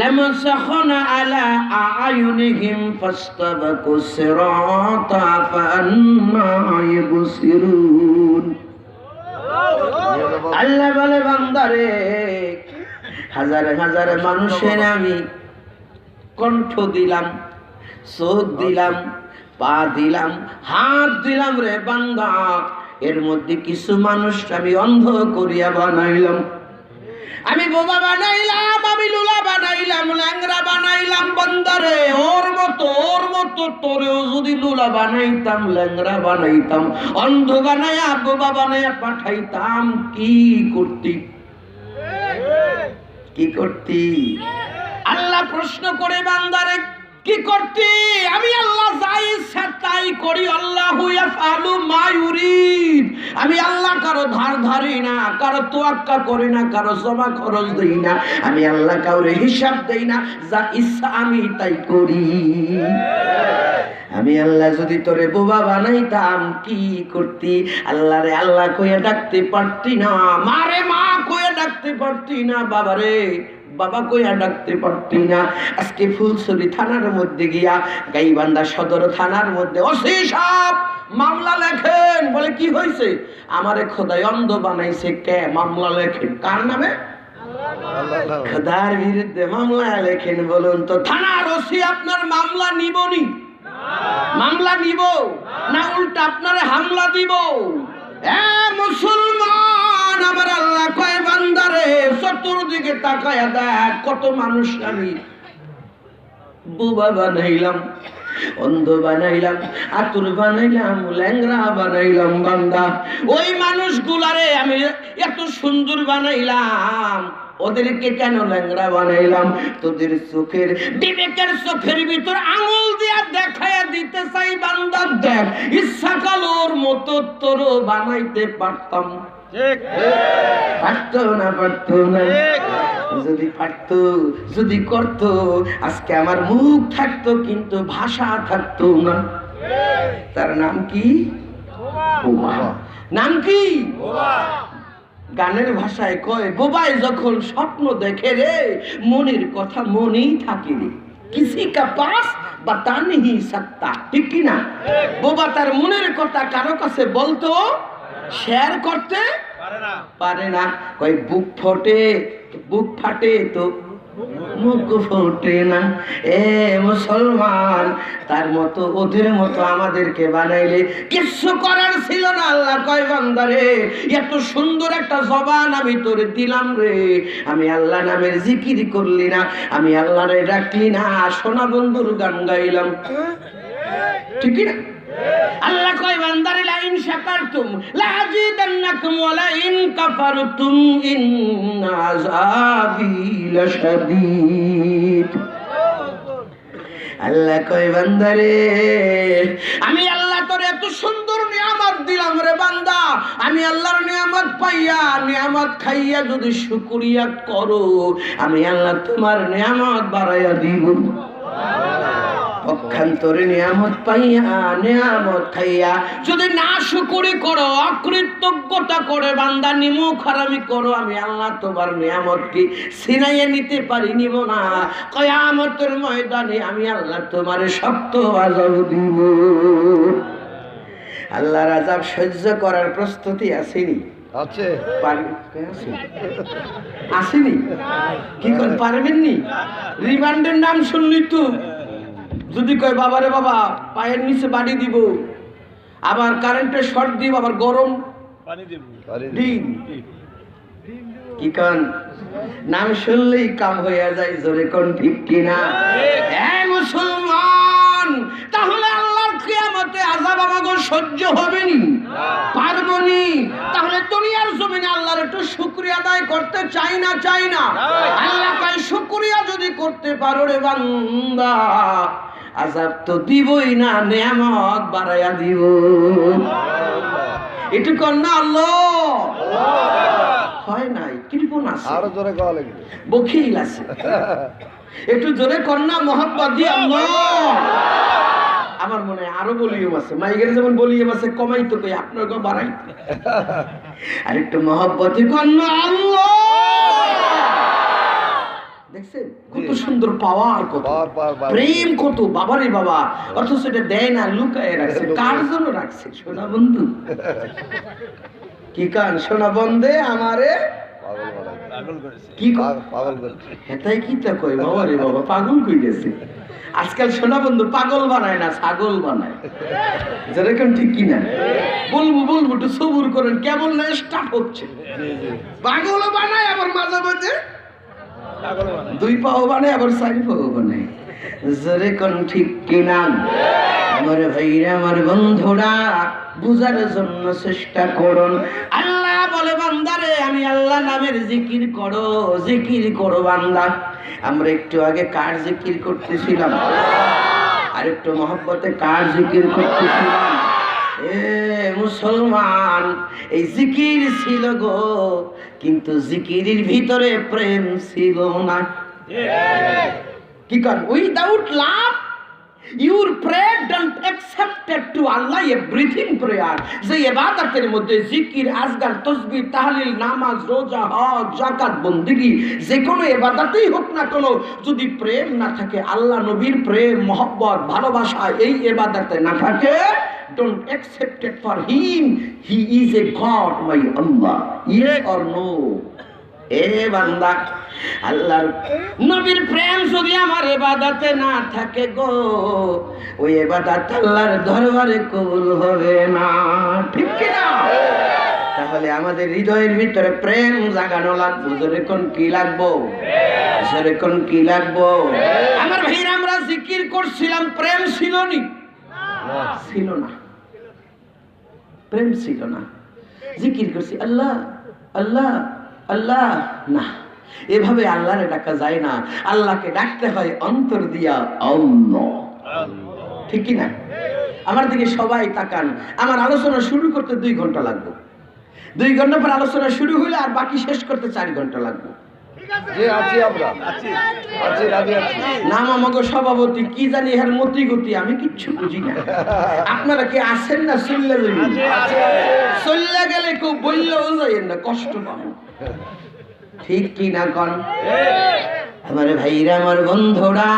লামাসাখনা আলা আয়ুনিহিম ফাস্তাবাকুস সিরাতা ফাআন্না ইবসিরুন। আল্লাহ বলে বান্দারে, হাজারে হাজারে মানুষের আমি কণ্ঠ দিলাম, চোখ দিলাম, পা দিলাম, হাত দিলাম রে বান্দা। এর মধ্যে কিছু মানুষ আমি অন্ধ করিয়া বানাইলাম, আমি বোবা বানাইলাম, আমি লুলা বানাইলাম, ল্যাংরা বানাইলাম। বান্দারে ওর মতো তোরেও যদি লুলা বানাইতাম, ল্যাংরা বানাইতাম, অন্ধ বানাইয়া বোবা বানাইয়া পাঠাইতাম, কি করতি? কি করতি? আল্লাহ প্রশ্ন করে বান্দারে, কি করতি? আমি আল্লাহ যাই ইচ্ছা তাই করি। আল্লাহু ইয়াফআলু মা ইউরিদ। আমি আল্লাহ কারো ধার ধারি না, কারো তোয়াক্কা করি না, কারো জমা খরচ দেই না। আমি আল্লাহ কাউরে হিসাব দেই না, যা ইচ্ছা আমি তাই করি। আমি আল্লাহ যদি তোরে বোবা বানাইতাম, কি করতি? আল্লাহরে আল্লাহ কইয়া ডাকতে পারতি না, মারে মা কইয়া ডাকতে পারতি না, বাবারে বাবা কইয়া ডাকতে পারতি না। আজকে ফুলছড়ি থানার মধ্যে গিয়া, গাইবান্ধা সদর থানার মধ্যে ওসি সাহেব মামলা লেখেন। বলে কি হয়েছে? আমারে খোদাই অন্ধ বানাইছে। কে? মামলা লেখেন। কার নামে? খোদার বিরুদ্ধে মামলা লেখেন। বলুন তো থানার ওসি আপনার মামলা নিবনি? মামলা নিব না উল্টা আপনারে হামলা দিব? মুসলমান, আমার আল্লাহ কয় বান্দারে চতুর্দিকে তাকায়া দেখ, কত মানুষ আমি বোবা বানাইলাম, অন্ধ বানাইলাম, আতুর বানাইলাম, ল্যাংরা বানাইলাম। বান্দা ওই মানুষগুলারে আমি এত সুন্দর বানাইলাম, ওদেরকে কেন ল্যাংরা বানাইলাম? তোদের চোখের বিবেকের চোখের ভিতর আঙুল দিয়া দেখাইয়া দিতে চাই, বান্দা দেখ, ইচ্ছা কালোর মতো তোর বানাইতে পারতাম। পারতো না? পারতো না? যদি পারতো, যদি করতো, আজকে আমার মুখ থাকতো কিন্তু ভাষা থাকতো না। তার নাম কি? বোবা। নাম কি? গানের ভাষায় কয়, বোবাই যখন স্বপ্ন দেখে রে, মনের কথা মনেই থাকে রে, কিসি কা পাস বাতা নেহি সকতা। ঠিক কি না? বোবা তার মনের কথা কারো কাছে বলতো শেয়ার করতে পারে না। কয় বুক ফাটে তো মুখ ফোটে না। মুসলমান, তার মতো ওদের মতো আমাদেরকে বানাইলে কিছু করার ছিল না। আল্লাহ কয় বান্দারে, এত সুন্দর একটা জবান আমি তোরে দিলাম রে, আমি আল্লাহ নামের জিকির করলি না, আমি আল্লাহরে ডাকলি না, সোনা বন্ধুর গান গাইলাম। ঠিক না? আল্লাহ কয় বান্দারে, লা ইন শাকারতুম লা আযীদান্নাকুম ওয়া লা ইন কাফারতুম ইন্না আযাবি লাশাদীদ। আল্লাহ কয় বান্দারে, আমি আল্লাহ তোর এত সুন্দর নিয়ামত দিলাম রে বান্দা, আমি আল্লাহর নিয়ামত পাইয়া, নিয়ামত খাইয়া যদি শুকরিয়া করো, আমি আল্লাহ তোমার নিয়ামত বাড়াইয়া দিব। পক্ষান্তরে নিয়ামত পাইয়া, নিয়ামত খাইয়া যদি না শুকরি করো, অকৃতজ্ঞতা করে বান্দা নিমুখ হারামি করো, আমি আল্লাহ তোমার নিয়ামতকে ছিনাইয়া নিতে পারি, নিব না। কিয়ামতের ময়দানে আমি আল্লাহ তোমার শক্ত আযাব দিব। আল্লাহর আযাব সহ্য করার প্রস্তুতি আসেনি? আছে। আসেনি? কি করে পারবেন নি? রিমান্ডের নাম শুনলি তো, যদি কয় বাবারে বাবা পায়ের নিচে বাড়ি দিব, আবার কারেন্টের শর্ট দিব, আবার গরম পানি দিব, কি কান নাম শুনলেই কাম হইয়া যায়। জোরে কোন ঠিক কিনা? মুসলমান, তাহলে আল্লাহর কিয়ামতে আযাব আমাকে সহ্য হবে নি? পারবো নি? তাহলে দুনিয়ার জমিনে আল্লাহর একটু শুকরিয়া আদায় করতে চাই না? চাই না? আল্লাহ কয় শুকরিয়া যদি করতে পারো রে বান্দা, আযাব তো দিবই না, নিয়ামত বাড়াইয়া দিব। একটু কর না আল্লাহ। হয় নাই, কৃপণ আছে, আরো জোরে গাওয়া লাগবে, বখিল আছে। একটু জোরে কর না মোহাম্মদ দিয়ে আল্লাহ। আমার মনে হয় আরো ভলিউম আছে, মাইকের যেমন ভলিউম আছে, কমাই তো কই আপনার গো বাড়াই। আর একটু মহব্বতে কর না আল্লাহ। দেখছেন কত সুন্দর পাওয়ার, কত প্রেম, কত বাবারে বাবা, অথচ এটা দেয় না, লুকায় রাখছে। কার জন্য রাখছে? সোনা বন্ধু কি কান সোনা বন্ধে আমারে কি পাগল করছে, এটাই কি তা কই বাবারে বাবা, পাগল কই গেছে। আজকাল সোনা বন্ধু পাগল বানায় না, ছাগল বানায়। যেরকম ঠিক কিনা? বলবো বলবো একটু সবুর করেন, কেমন না স্টার্ট হচ্ছে। পাগল বানায় আবার মাঝে মাঝে দুই পাও বানায়, আবার চারি পাও বানায়। যেরকম ঠিক কিনা? আমার ভাইরা, আমার বন্ধুরা, বুঝার জন্য চেষ্টা করুন। আল্লাহ বলে বান্দারে, আমি আল্লাহ নামের জিকির করো, জিকির করো বান্দা। আমরা একটু আগে কার জিকির করতেছিলাম? আর একটু মহব্বতে কার জিকির করতেছিলাম? এ মুসলমান, এই জিকির ছিল গো, কিন্তু জিকিরের ভিতরে প্রেম ছিল না। কি কর? Without love your prayer don't accepted to Allah a breathing prayer. যে ইবাদতের মধ্যে জিকির, আজগার, তাসবিহ, তাহলিল, নামাজ, রোজা, হজ, যাকাত, বন্দেগী, যে কোনো ইবাদতেই হোক না কেন, যদি প্রেম না থাকে, আল্লাহ নবীর প্রেম, মহব্বত, ভালোবাসা এই ইবাদতে না থাকে, don't accept it for him. He is a God, my Allah. Yes or no? এ বান্দা, আল্লাহর নবীর প্রেম যদি আমার ইবাদতে না থাকে গো, ওই ইবাদত আল্লাহর দরবারে কবুল হবে না। ঠিক কি না? তাহলে আমাদের হৃদয়ের ভিতরে প্রেম জাগানো লাগবে। যেরকম কি লাগবো? যেরকম কি লাগবো? আমার ভাইরা, আমরা জিকির করছিলাম, প্রেম ছিল নি? ছিল না, প্রেম ছিল না। জিকির করছি আল্লাহ আল্লাহ আল্লাহ, না, এভাবে আল্লাহরে ডাকা যায় না। আল্লাহকে ডাকতে হয় অন্তর দিয়া, আল্লাহ। ঠিক কি না? আমার দিকে সবাই তাকান। আমার আলোচনা শুরু করতে 2 ঘন্টা লাগবে। 2 ঘন্টা পর আলোচনা শুরু হইলে আর বাকি শেষ করতে 4 ঘন্টা লাগবে। নাম আমাকে সভাপতি কি জানি এর মতি গতি, আমি কিচ্ছু বুঝি না। আপনারা কি আছেন না? চল্লা গেলে কেউ বললেও যাইয়েন না, কষ্ট পাবো। ঠিক কি না কন? আমার ভাইরা, আমার বন্ধুরা,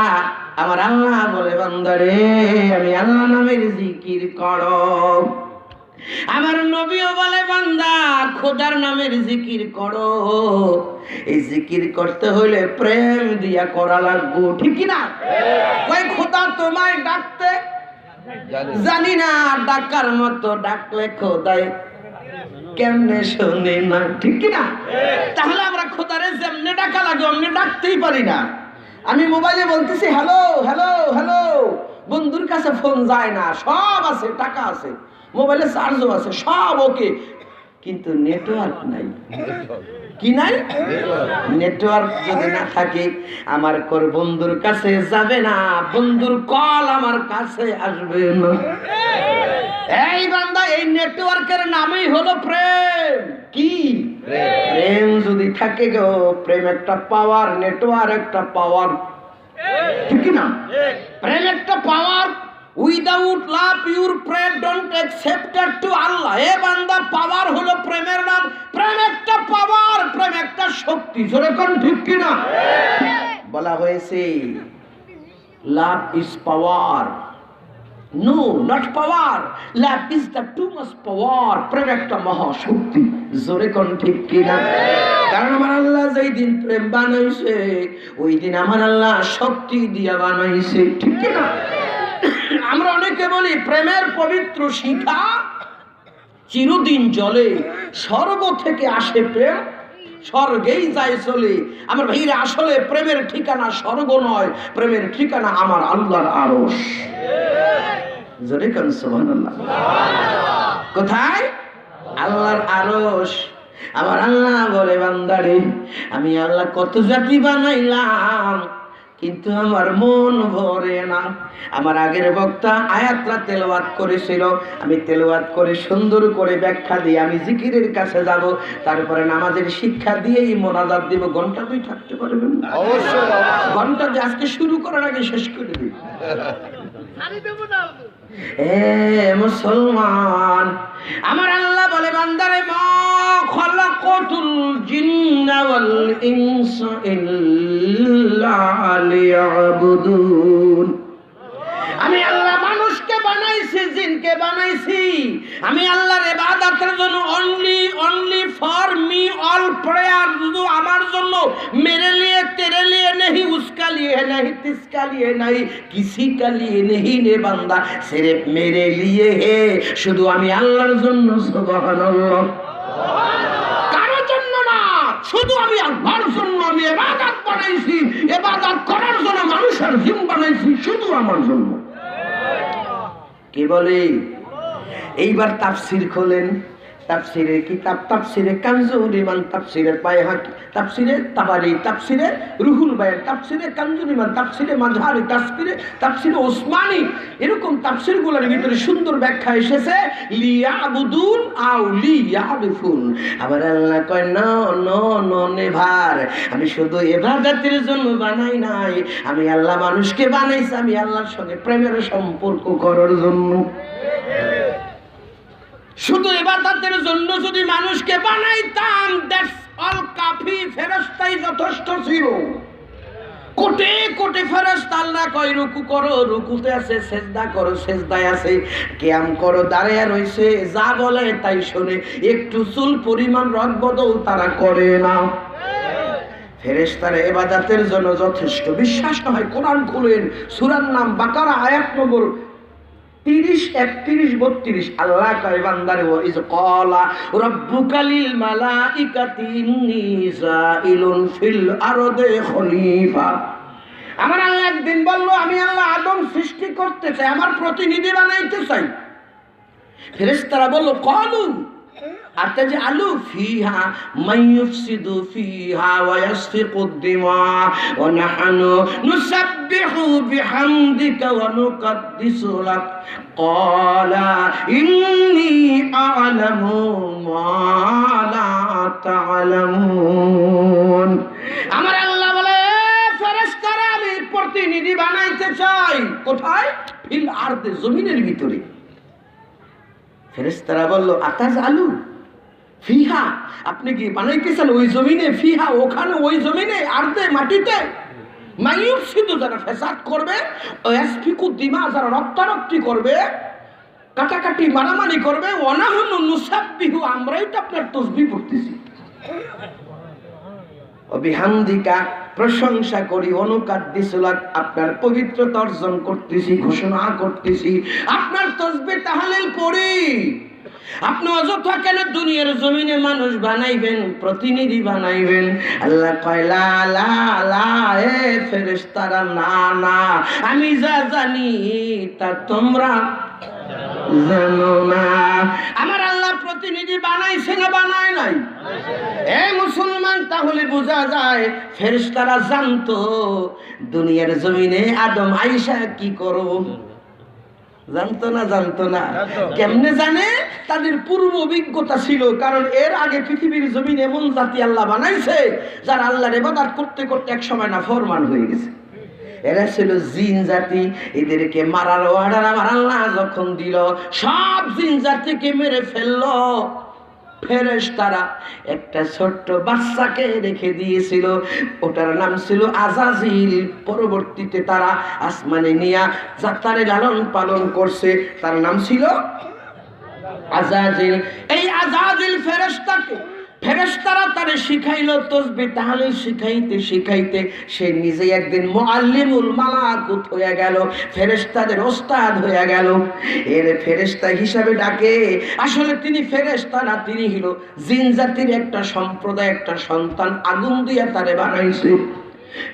আমার আল্লাহ বলে বান্দারে, আমি আল্লাহ নামের জিকির করো। আমার নবীও বলে বান্দা, খোদার নামের জিকির করো। এই জিকির করতে হলে প্রেম দিয়া করা লাগবে। ঠিক কি না? ওই খোদা তোমায় ডাকতে জানি না, ডাকার মতো ডাকলে খোদায় কেমনে শোনে না। ঠিক কি না? তাহলে আমরা খোদারে যেমনে ডাকা লাগে অমনি ডাকতেই পারি না। আমি মোবাইলে বলতেছি হ্যালো হ্যালো হ্যালো, বন্ধুর কাছে ফোন যায় না, সব আছে, টাকা আছে, মোবাইলে চার্জও আছে, সব ওকে, কিন্তু নেটওয়ার্ক নাই। কি নাই? নেটওয়ার্ক যদি না থাকে আমার কোর বন্ধুর কাছে যাবে না, বন্ধুর কল আমার কাছে আসবে না। এই বান্দা, এই নেটওয়ার্কের নামই হলো প্রেম। কি? প্রেম যদি থাকে গো, প্রেম একটা পাওয়ার, নেটওয়ার্ক একটা পাওয়ার। ঠিক না? প্রেম একটা পাওয়ার। উইদাউট লাভ ইউর প্রেম ডোন্ট অ্যাকসেপ্টেড টু আল্লাহ। এ বান্দা, পাওয়ার হলো প্রেমের নাম। প্রেম একটা পাওয়ার, প্রেম একটা শক্তি। যেরকম ঠিক কিনা? বলা হয়েছে love is power. No, not power, love is the too much power. প্রেম একটা মহাশক্তি। জোরে কোন ঠিক কিনা? কারণ আমার আল্লাহ যেই দিন প্রেম বানাইছে, ওই দিন আমার আল্লাহ শক্তি দিয়া বানাইছে। ঠিক কিনা? আমরা অনেকে বলি প্রেমের পবিত্র শিখা চিরদিন জ্বলে, স্বর্গ থেকে আসে প্রেম, স্বর্গেই যায় চলে। আমার ভাইরা, আসলে প্রেমের ঠিকানা স্বর্গ নয়, প্রেমের ঠিকানা আমার আল্লাহর আরশ। জোরে কোন সুবহানাল্লাহ। কোথায়? আল্লাহর আরশ। আমার আল্লাহ বলে বান্দারে, আমি আল্লাহ কত জাতি বানাইলাম, কিন্তু আমার মন ভরে না। আমার আগের বক্তা আয়াতটা তেলাওয়াত করেছিল, আমি তেলাওয়াত করে সুন্দর করে ব্যাখ্যা দিয়ে আমি জিকিরের কাছে যাব, তারপরে নামাজের শিক্ষা দিয়েই মোনাজাত দিব। ঘন্টা 2 থাকতে পারবেন? অবশ্যই। ঘন্টা দিয়ে আজকে শুরু করার আগে শেষ করে দিই। এ মুসলমান, আমার আল্লাহ বলে বান্দারে মা খালাকাতুল জিন্না ওয়াল ইনসা ইল্লা লিয়াবুদুন। আমি আল্লাহ মানুষকে বানাইছি, জিনকে বানাইছি, আমি আল্লাহর ইবাদতের জন্য, only for me all prayer, শুধু আমার জন্য। মেরে লিয়ে তেরে লিয়ে नहीं, उसका लिए नहीं, तिसका लिए नहीं, किसी का लिए नहीं रे বান্দা, सिर्फ मेरे लिए है, শুধু আমি আল্লাহর জন্য। সুবহানাল্লাহ। কারোর জন্য না, শুধু আমি আল্লাহর জন্য। আমি ইবাদত বানাইছি, ইবাদত করার জন্য মানুষের জিন বানাইছি, শুধু আমার জন্য। কে বলে? এইবার তাফসীর খোলেন, তাফসীরের কিতাব, তাফসীরে কানজুল ইমান, তাফসীরে বাইহাকি, তাফসীরে তাবারি, তাফসীরে রুহুল বায়ান, তাফসীরে কানজুল ইমান, তাফসীরে মাযহারি, তাফসীরে ওসমানী, এরকম তাফসীরগুলোর ভিতরে সুন্দর ব্যাখ্যা এসেছে লিয়াবুদুন আও লিয়ারিফুন। আবার আল্লাহ কয় নো নো নো নেভার, আমি শুধু ইবাদতের জন্য বানাই নাই, আমি আল্লাহ মানুষকে বানাইছি আমি আল্লাহর সঙ্গে প্রেমের সম্পর্ক করার জন্য। শুধু ইবাদতের জন্য যদি মানুষকে বানাইতাম, দ্যাটস অল কাফি, ফেরেশতাই যথেষ্ট ছিল। কোটি কোটি ফেরেশতা আল্লাহ কয় রুকু করো, রুকুতে আছে, সিজদা করো, সিজদায় আছে, কিয়াম করো, দাঁড়িয়ে রইছে, যা বলে তাই শুনে, একটু চুল পরিমাণ রদ বদল তারা করে না। ফেরেশতারা ইবাদতের জন্য যথেষ্ট। বিশ্বাস না হয় কোরআন খুলেন, সূরার নাম বাকারা, আয়াত নম্বর 30, 31, 32। আল্লাহ কয় বান্দারে ও ইজ ক্বালা রাব্বুকা লিল মালাইকাতি ইন্নী জাইলুন ফিল আরদি খলিফা। আমার আল্লাহ একদিন বলল আমি আল্লাহ আদম সৃষ্টি করতে চাই, আমার প্রতিনিধি বানাইতে চাই। ফেরেশতারা বলল ক্বালু আতাজআলু ফিহা মান ইউফসিদু ফিহা ওয়া ইয়াসফিকুদ দিমা ওয়া নাহনু নুসাব্বিহু বিহামদিকা ওয়া নুকাদ্দিসু লাক ক্বালা ইন্নী আ'লামু মা লা তা'লামুন। আমার আল্লাহ বলে ফেরেশতারা আমি প্রতিনিধি বানাইতে চাই। কোথায়? ফিল আরদে, জমিনের ভিতরে। ফেরেশতারা বলল আতাজআলু ফিহা, আপনি কি বানাইতেছেন ওই জমিনে? ফিহা, ওখানে ওই জমিনে, আরদে, মাটিতে। মাইয়ুফসিদু, যারা ফেসাদ করবে, ওয়াসফিকু দিমা, যারা রক্তারক্তি করবে, কাটাকাটি মারামারি করবে, ওয়ানাহুনু নুসাব্বিহু, আমরাই তো আপনার তাসবিহ পড়তেছি, বিহামদিকা, প্রশংসা করি, অনুকাদ্দিসু লাক, আপনার পবিত্রতা অর্জন করতেছি, ঘোষণা করতেছি, আপনার তাসবিহ তাহলিল করি। আপনি অযথা কেন দুনিয়ার জমিনে মানুষ বানাইবেন, প্রতিনিধি বানাইবেন? আল্লাহ কয় লা লা লা, এ ফেরেশতারা না না, আমি যা জানি তা তোমরা জানো না। আমার আল্লাহ প্রতিনিধি বানাইছে না বানায় নাই? এ মুসলমান, তাহলে বোঝা যায় ফেরেশতারা জানতো দুনিয়ার জমিনে আদম আয়েশা কি করো। জানতো না? জানতো না। কেমনে জানে? তাদের পূর্ব অভিজ্ঞতা ছিল। কারণ এর আগে পৃথিবীর জমিনে এমন জাতি আল্লাহ বানাইছে যারা আল্লাহর ইবাদত করতে করতে এক সময় নাফরমান হয়ে গেছে। এরা ছিল জিন জাতি। এদেরকে মারার অর্ডার আমার আল্লাহ যখন দিল, সব জিন জাতিকে মেরে ফেললো। ফেরেশতারা একটা ছোট্ট বাচ্চাকে রেখে দিয়েছিল, ওটার নাম ছিল আজাজিল। পরবর্তীতে তারা আসমানে নিয়ে যাত্রারে লালন পালন করছে, তার নাম ছিল আজাজিল। এই আজাজিল ফেরেশতারা তারে শিখাইল তাসবিহ তাহলিল, শিখাইতে শিখাইতে সে নিজে একদিন মুআল্লিমুল মালাকুত হয়ে গেল, ফেরেশতাদের ওস্তাদ হয়ে গেল। এর ফেরেশতা হিসাবে ডাকে, আসলে তিনি ফেরেশতা না, তিনি হলো জিন জাতির একটা সম্প্রদায়, একটা সন্তান। আগুন দিয়া তারে বানাইছে।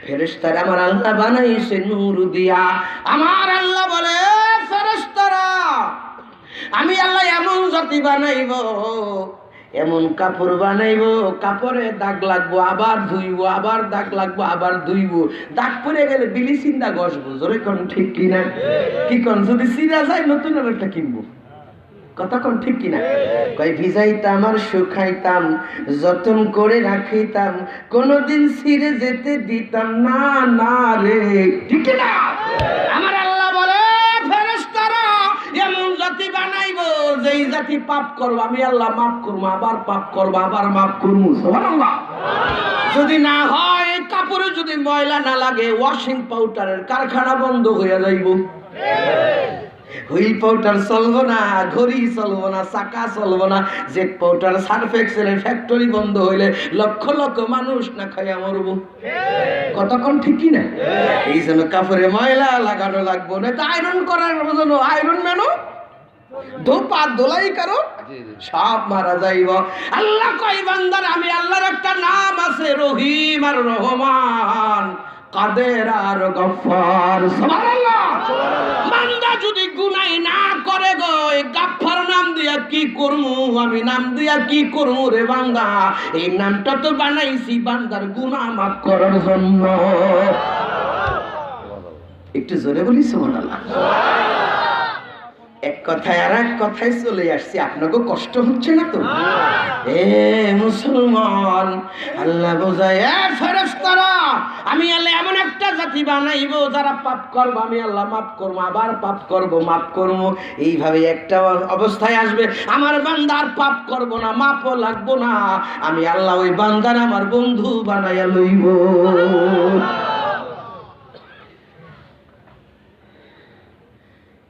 ফেরেশতারা আমার আল্লাহ বানাইছে নূর দিয়া। আমার আল্লাহ বলে ফেরেশতারা আমি আল্লাহ এমন জাতি বানাইব, এমন কাপড় বানাইবো, কাপড়ে দাগ লাগবো, আবার ধুইবো, আবার দাগ লাগবো, আবার ধুইবো, দাগ পরে গেলে বিলিচিন দা ঘষবো। জোরে কোন ঠিক কিনা? কি কোন? যদি সিরা যায় নতুন আর একটা কিনবো। কথা কোন ঠিক কিনা? কই ভিজাইতাম আর শুকাইতাম, যতন করে রাখিতাম, কোনদিন ছিঁড়ে যেতে দিতাম না, না রে। ঠিক কিনা? আমার আল্লাহ বলে ফেরেশতারা যেই জাতি পাপ করবো আমি আল্লাহ মাফ করবো, আবার পাপ করবো, আবার মাফ করবো। সুবহানাল্লাহ। যদি না হয় কাপড়ে যদি ময়লা না লাগে ওয়াশিং পাউডারের কারখানা বন্ধ হয়ে যাইব। হুইল পাউডার চলবো না, ঘড়ি চলবো না, চাকা চলবো না, জেট পাউডার সার্ফ এক্সেলের ফ্যাক্টরি বন্ধ হইলে লক্ষ লক্ষ মানুষ না খাইয়া মরবো। কতক্ষণ ঠিক কি না? এই জন্য কাপড়ে ময়লা লাগানো লাগবো না, আয়রন করার জন্য আয়রন মেনো ধোপা দোলাই কারো সব মারা যাইব। আল্লাহ কয় বান্দার আমি আল্লাহর একটা নাম আছে রহিম আর রহমান, কাদের আর গফফার। সুবহানাল্লাহ। বান্দা যদি গুনাহ না করে গো এই গফফার নাম দিয়া কি করমু, আমি নাম দিয়া কি করমু রে বান্দা? এই নামটা তো বানাইছি বান্দার গুনাহ মাফ করার জন্য। একটু জোরে বলি সুবহানাল্লাহ। এক কথায় আর এক কথায় চলে আসছি, আপনাকে কষ্ট হচ্ছে না তো? এ মুসলমান, আল্লাহ বোঝায় ফেরেশতারা আমি আল্লাহ এমন একটা জাতি বানাইবো যারা পাপ করবো আমি আল্লাহ মাফ করবো, আবার পাপ করবো মাফ করবো, এইভাবে একটা অবস্থায় আসবে আমার বান্দা আর পাপ করবো না, মাফও লাগবো না, আমি আল্লাহ ওই বান্দার আমার বন্ধু বানাইয়া লইব।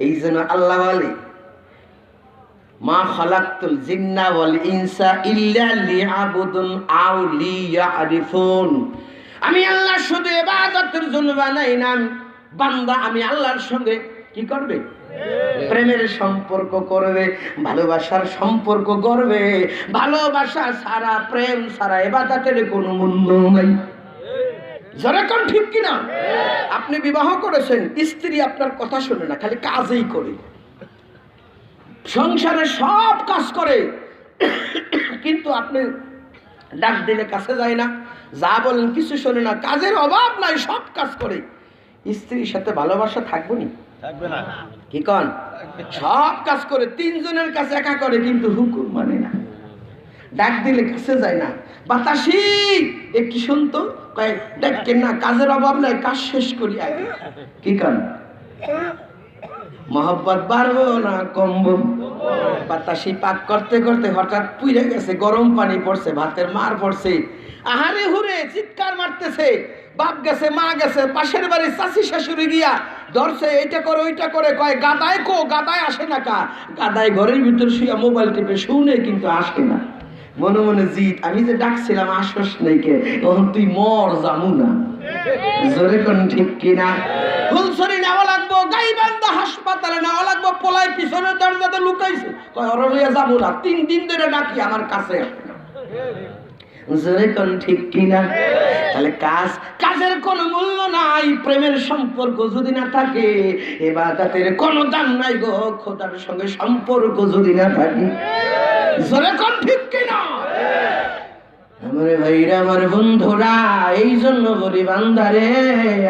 এই জন্য আল্লাহ বলে মা খালাকতুল জিন্না ওয়াল ইনসা ইল্লা লিয়াবুদুন আও লিয়ারিফুন। আমি আল্লাহ শুধু ইবাদতের জন্য বানাই না, বান্দা আমি আল্লাহর সঙ্গে কি করবে? প্রেমের সম্পর্ক করবে, ভালোবাসার সম্পর্ক করবে। ভালোবাসা ছাড়া, প্রেম ছাড়া ইবাদতের কোনো মূল্য নাই। যেরকম ঠিক কিনা? আপনি বিবাহ করেছেন, স্ত্রী আপনার কথা শোনে না, খালি কাজই করে, সংসারে সব কাজ করে, কিন্তু আপনি ডাক দিলে কাছে যায় না, যা বলেন কিছু শোনে না, কাজের অভাব নাই, সব কাজ করে। স্ত্রীর সাথে ভালোবাসা থাকবে না? থাকবে না। কি কন? সব কাজ করে, তিনজনের কাছে একা করে, কিন্তু হুকুম মানে না, ডাক দিলে কাছে যায় না। বাতাসি একটু শুনতো, দেখেন না কাজের অভাব নাই, কাজ শেষ করি আগে। কি কন? মহব্বত বাড়বো না কমবো? বাতাসি পাক করতে করতে হঠাৎ পুড়ে গেছে, গরম পানি পড়ছে, ভাতের মার পড়ছে, আহারে হুরে চিৎকার মারতেছে, বাপ গেছে, মা গেছে, পাশের বাড়ির চাচি শাশুড়ি গিয়া ধরছে, এইটা করে ওইটা করে, কয় গাদায় কো, গাদায় আসে না কা? গাদায় ঘরের ভিতর শুয়ে মোবাইল টিপে শুনে, কিন্তু আসে না। মনে মনে জিত, আমি যে ডাকছিলাম আসস নাই কে, তখন তুই মর যামু না। জোরে কোন ঠিক কিনা? ফুলছড়ি নেওয়া লাগবো, গাইবান্ধা হাসপাতালে নেওয়া লাগবো, পোলাই পিছনের দরজাতে লুকাইছে, কয় ওরা লইয়া যাবো না, 3 দিন ধরে ডাকি আমার কাছে আসে না। জোরে কোন ঠিক কিনা? তাহলে কাজের কোনো মূল্য নাই, প্রেমের সম্পর্ক যদি না থাকে ইবাদতের কোনো দাম নাই গো, খোদার সঙ্গে সম্পর্ক যদি না থাকে। জোরে কোন ঠিক কিনা? আমার ভাইরা, আমার বন্ধুরা, এই জন্য বলি বান্দারে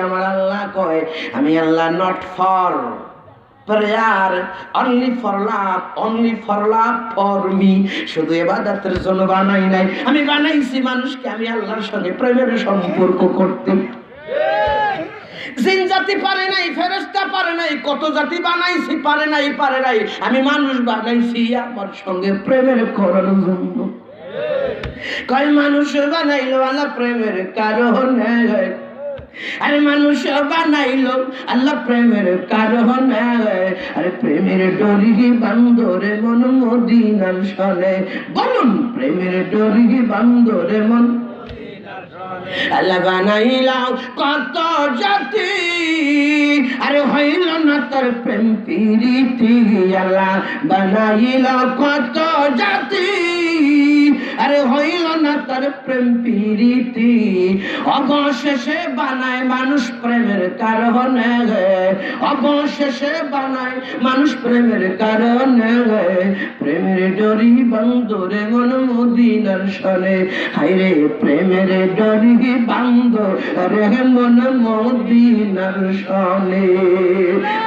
আমার আল্লাহ কয় আমি Allah not for prayer, only for love, only for love for me. শুধু ইবাদতের জন্য বানাই নাই, আমি বানাইছি মানুষকে আমি আল্লাহর সঙ্গে প্রেমের সম্পর্ক করতে। জিন জাতি পারে নাই, ফেরেশতা পারে নাই, কত জাতি বানাইছি পারে নাই, আমি মানুষ বানাইছি আমার সঙ্গে প্রেমের করার জন্য। কয় মানুষ বানাইলো আল্লাহ প্রেমের কারণে, আরে মানুষ বানাইলো আল্লাহ প্রেমের কারণে, আরে প্রেমের ডরি বান্দরে মন মদিনার সনে। বলুন, প্রেমের ডরি বান্দরে মন। আল্লাহ বানাইলাম কত জাতি, আরে হইল না তোর প্রেম প্রীতি। আল্লাহ বানাইল কত জাতি, আরে হইল না তার প্রেম প্রীতি। অবশেষে বানায় মানুষ প্রেমের কারণে, অবশেষে বানায় মানুষ প্রেমের কারণে। প্রেমের ডরি বান্দরে মন মদিনার সনে, হায়রে প্রেমের ডরি বান্দরে মন মদিনার সনে।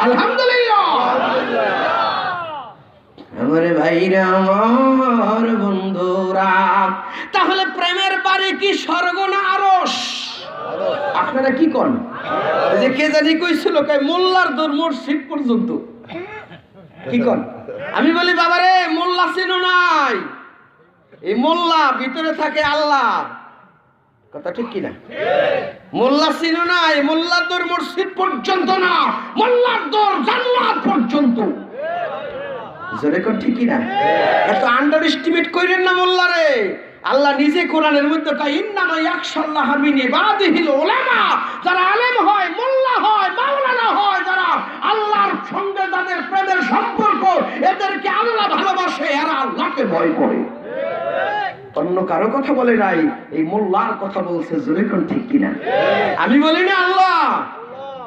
আলহামদুলিল্লাহ। আমার ভাইরা, আমার বন্ধুরা, তাহলে প্রেমের বাড়ি কি স্বর্গ না আরশ? আপনারা কি করেন? যে কে জানি কইছিল, কয় মোল্লার দৌড় মসজিদ পর্যন্ত। কি কর? আমি বলি বাবারে মোল্লা চিনো নাই, এই মোল্লা ভিতরে থাকে আল্লাহ। কথা ঠিক কিনা? মোল্লা চিনো নাই, মোল্লার দৌড় মসজিদ পর্যন্ত না, মোল্লার দৌড় জান্নাত পর্যন্ত। জোরে কর ঠিক কিনা? এত আন্ডার এস্টিমেট কইরেন না মোল্লারে। আল্লাহ নিজে কোরআনের মধ্যে কয় ইন্নামা ইয়াখশাল্লাহ মিন ইবাদিহিল উলামা, যারা আলেম হয়, মোল্লা হয়, মাওলানা হয়, যারা আল্লাহর সঙ্গে যাদের প্রেমের সম্পর্ক, এদেরকে আল্লাহ ভালোবাসে, এরা আল্লাহকে ভয় করে। অন্য কারো কথা বলে নাই, এই মোল্লার কথা বলছে। জোরে কোন ঠিক কিনা? আমি বলি না আল্লাহ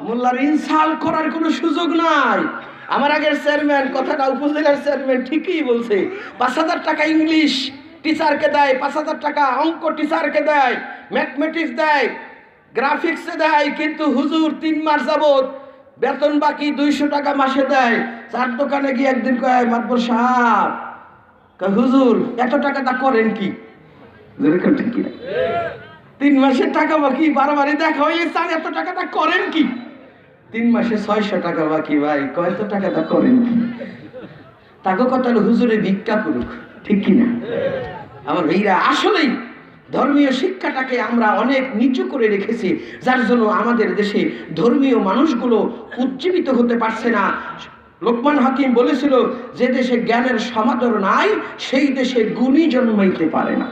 মোল্লার ইনসাল্ট করার কোনো সুযোগ নাই। আমার আগের চেয়ারম্যান, কথাটা উপজেলার চেয়ারম্যান ঠিকই বলছে। 5,000 টাকা ইংলিশ টিচারকে দেয়, 5,000 টাকা অঙ্ক টিচারকে দেয়, ম্যাথমেটিক্স দেয়, গ্রাফিক্সে দেয়, কিন্তু হুজুর 3 মাস যাবত বেতন বাকি 200 টাকা মাসে দেয়। চার দোকানে গিয়ে একদিন কয় মাতবর সাহেব, হুজুর এত টাকাটা করেন কি? 3 মাসের টাকা বাকি, বারবারই দেখা হয়ে স্যার এত টাকাটা করেন কি? 3 মাসে 600 টাকা বাকি। ভাই কয় এত টাকাটা করেন কি? তাকে কথা হলো হুজুরে ভিক্ষা করুক, ঠিক কিনা? আমার ভাইরা আসলেই ধর্মীয় শিক্ষাটাকে আমরা অনেক নিচু করে রেখেছি, যার জন্য আমাদের দেশে ধর্মীয় মানুষগুলো উজ্জীবিত হতে পারছে না। লোকমান হাকিম বলেছিল, যে দেশে জ্ঞানের সমাদর নাই সেই দেশে গুণী জন্মাইতে পারে না।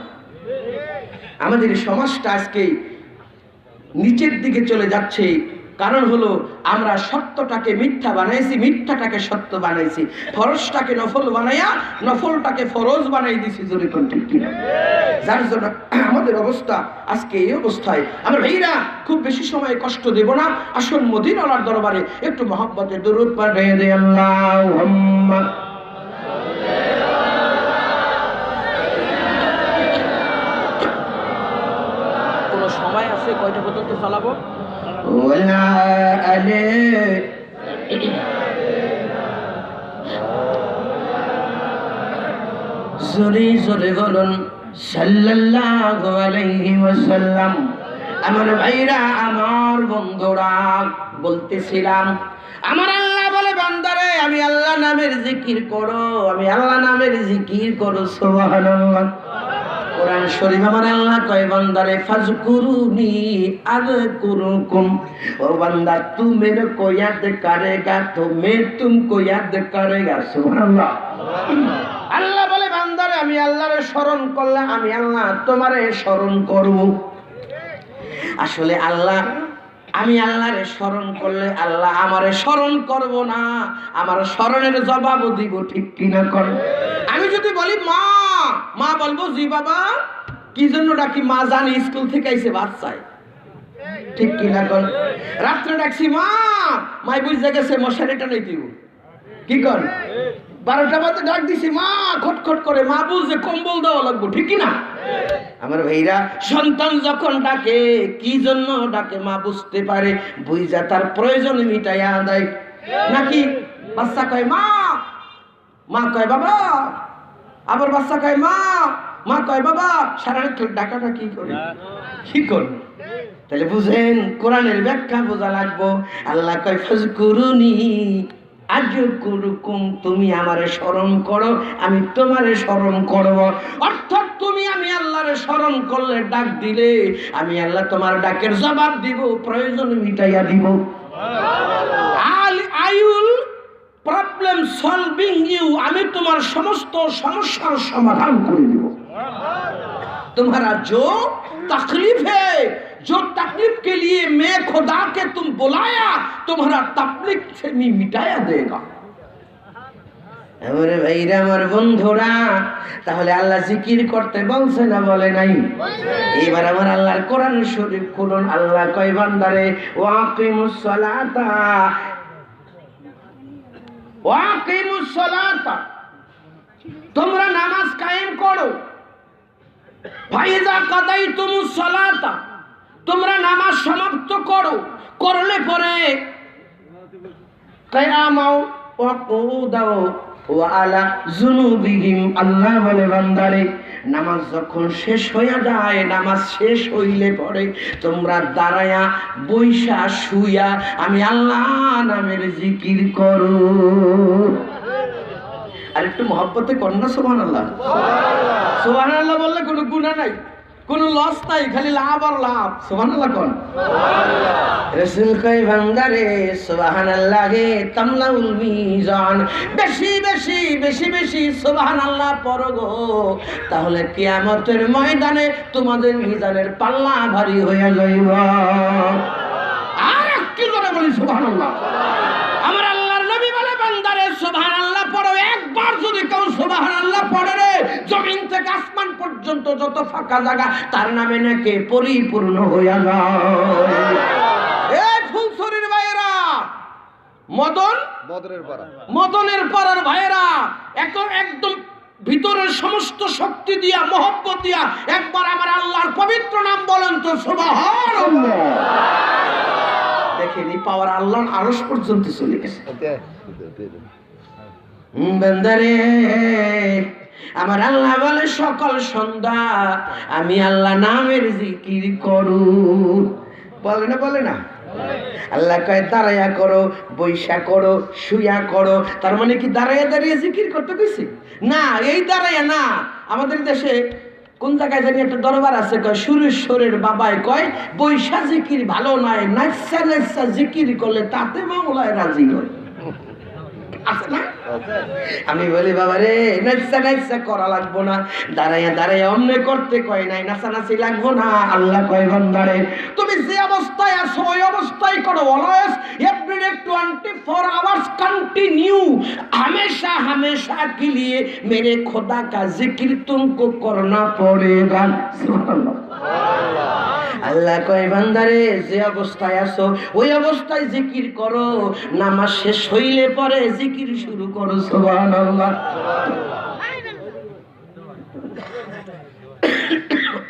আমাদের সমাজটা আজকে নিচের দিকে চলে যাচ্ছে, কারণ হলো আমরা সত্যটাকে মিথ্যা বানাইছি, মিথ্যাটাকে সত্য বানাইছি, ফরজটাকে নফল বানাইয়া নফলটাকে ফরজ বানাই দিছি। জোরে কোন ঠিক কিনা? যার জন্য আমাদের অবস্থা আজকে এই অবস্থায়। আমার ভাইরা খুব বেশি সময় কষ্ট দেব না, আসুন মদিনার দরবারে একটু মহব্বতে দরুদ পাঠিয়ে দেই। আল্লাহুম্মা কোন সময় আছে কয়টা পর্যন্ত চালাবো? ওয়ালা আলে জোরে জোরে বলুন সাল্লাল্লাহু আলাইহি ওয়াসাল্লাম। আমার ভাইরা, আমার বন্ধুরা, বলতেছিলাম আমার আল্লাহ বলে বান্দারে আমি আল্লাহ নামের জিকির করো, আমি আল্লাহ নামের জিকির করো। সুবহানাল্লাহ। কোরআন শরীফ আমার আল্লাহ কয় বান্দারে ফাজকুরুনি আযকুরুকুম, ও বান্দা তু মেরে কো ইয়াদ করেগা তো মে তুমকো ইয়াদ করেগা। সুবহানাল্লাহ। আল্লাহ বলে বান্দারে আমি আল্লাহরে স্মরণ করলে আমি আল্লাহ তোমারে স্মরণ করব। আসলে আল্লাহ, আমি আল্লাহরে স্মরণ করলে আল্লাহ আমারে স্মরণ করব না, আমার স্মরণের জবাব দিব, ঠিক কিনা? কর। আমি যদি বলি মা, মা বলবো জি বাবা। কি জন্য ডাকি? মা জানি স্কুল থেকে আইছে বাচ্চায়, ঠিক কিনা? কর। রাত্রে ডাকছি মা, মাই বুঝে গেছে মশারিটা নেই দিব, কি কর? 12টা বাজে ডাক দিছি মা, খটখট করে, মা বুঝে কম্বল দেওয়া লাগবো, ঠিক কিনা? আমার ভাইরা, সন্তান যখন ডাকে কি জন্য ডাকে মা বুঝতে পারে, বুঝা তার প্রয়োজন মিটাইয়া দেয়। নাকি বাচ্চা কয় মা, মা কয় বাবা, আবার বাচ্চা কয় মা, মা কয় বাবা, সারা রাত ডাকাটা কি করে, কি করে? তাহলে বুঝেন কোরআনের ব্যাখ্যা বোঝা লাগবো। আল্লাহ কয় ফাজকুরুনি আযকুরুকুম, তুমি আমারে স্মরণ করো আমি তোমারে স্মরণ করব। অর্থাৎ তুমি আমি আল্লাহরে স্মরণ করলে, ডাক দিলে আমি আল্লাহ তোমার ডাকের জবাব দিব, প্রয়োজন মিটাইয়া দিব। I will problem solving you, আমি তোমার সমস্ত সমস্যার সমাধান করে দিব। तुम्हारा जो तकलीफ है, जो तकलीफ के लिए मैं खुदा के तुम बुलाया, तुम्हारा तकलीफ से मैं मिटाया देगा। আমার ভাইরা, আমার বন্ধুরা, তাহলে আল্লাহ জিকির করতে বলছে না বলে নাই? এবার আমার আল্লাহর কোরআন শরীফ খুলুন। আল্লাহ কয় বান্দারে ওয়াকিমুস সালাতা, ওয়াকিমুস সালাতা, তোমরা নামাজ কায়েম করো। ফাইজা কাদাইতুমুস সালাতা, তোমরা নামাজ সমাপ্ত করো। করলে পরে কিয়ামাও ওয়া কুদাও ওয়া আলা যুনুবিহিম, আল্লাহ বলে বান্দারে নামাজ যখন শেষ হইয়া যায়, নামাজ শেষ হইলে পরে তোমরা দাঁড়ায়া বইসা শুইয়া আমি আল্লাহ নামের জিকির করো। আর একটু মহব্বতে কন্যা সুবহানাল্লাহ। সুবহানাল্লাহ বললে কোনো গুনাহ নাই, কোনো লস নাই, খালি লাভ আর লাভ। সুবহানাল্লাহ কোন রাসূল কই বান্দারে সুবহানাল্লাহে তামলাউল মিজান, বেশি বেশি বেশি বেশি সুবহানাল্লাহ পড়ো গো, তাহলে কিয়ামতের ময়দানে তোমাদের মিজানের পাল্লা ভারী হয়ে যাইব। আর একটু জোরে বলি সুবহানাল্লাহ। আমার আল্লাহর নবী বলে বান্দারে সুবহানাল্লাহ পড়ো, একবার যদি কেউ সুবহানাল্লাহ পড়ে রে, জমিন থেকে আসমান পর্যন্ত যত ফাঁকা জায়গা তার নামে নাকি পরিপূর্ণ হইয়া যায়। এই ফুলছড়ির ভাইয়েরা, মদনের পাড়ার ভাইয়েরা, একদম ভিতরের সমস্ত শক্তি দিয়া মহব্বত দিয়া একবার আমার আল্লাহর পবিত্র নাম বলেন তো সুবহানাল্লাহ। দেখেনি পাওয়ার আল্লাহর আরশ পর্যন্ত চলে গেছে। বান্দারে আমার আল্লাহ বলে সকাল সন্ধ্যা আমি আল্লাহ নামের জিকির করু, বলে না বলে না? আল্লাহ কয় দাঁড়াইয়া করো, বৈশা করো, শুয়া করো। তার মানে কি দাঁড়াইয়া দাঁড়িয়ে জিকির করতে কইছে? না, এই দাঁড়াইয়া না। আমাদের দেশে কোন জায়গায় জানি একটা দরবার আছে, কয় সুরেশ্বরের বাবাই কয় বৈশা জিকির ভালো নয়, নাইসা নাইসা জিকির করলে তাতে মাওলায় রাজি হয়। আছে না? আমি বলি বাবা রে, নাচা নাচা করা লাগবো না, দাঁড়াইয়া দাঁড়াইয়া অন্য করতে কয় নাই, নাচানাচি লাগবো না। আল্লাহ কয় বান্দারে তুমি যে অবস্থায় আছো ওই অবস্থায় করো, অলওয়েজ এভরিডে 24 आवर्स कंटिन्यू, हमेशा हमेशा के लिए मेरे खुदा का जिक्र तुमको करना पड़ेगा। सुभान আল্লাহ কয় বান্দারে যে অবস্থায় আছো ওই অবস্থায় জিকির করো, নামাজ শেষ হইলে পরে জিকির শুরু করো। সুবহানাল্লাহ।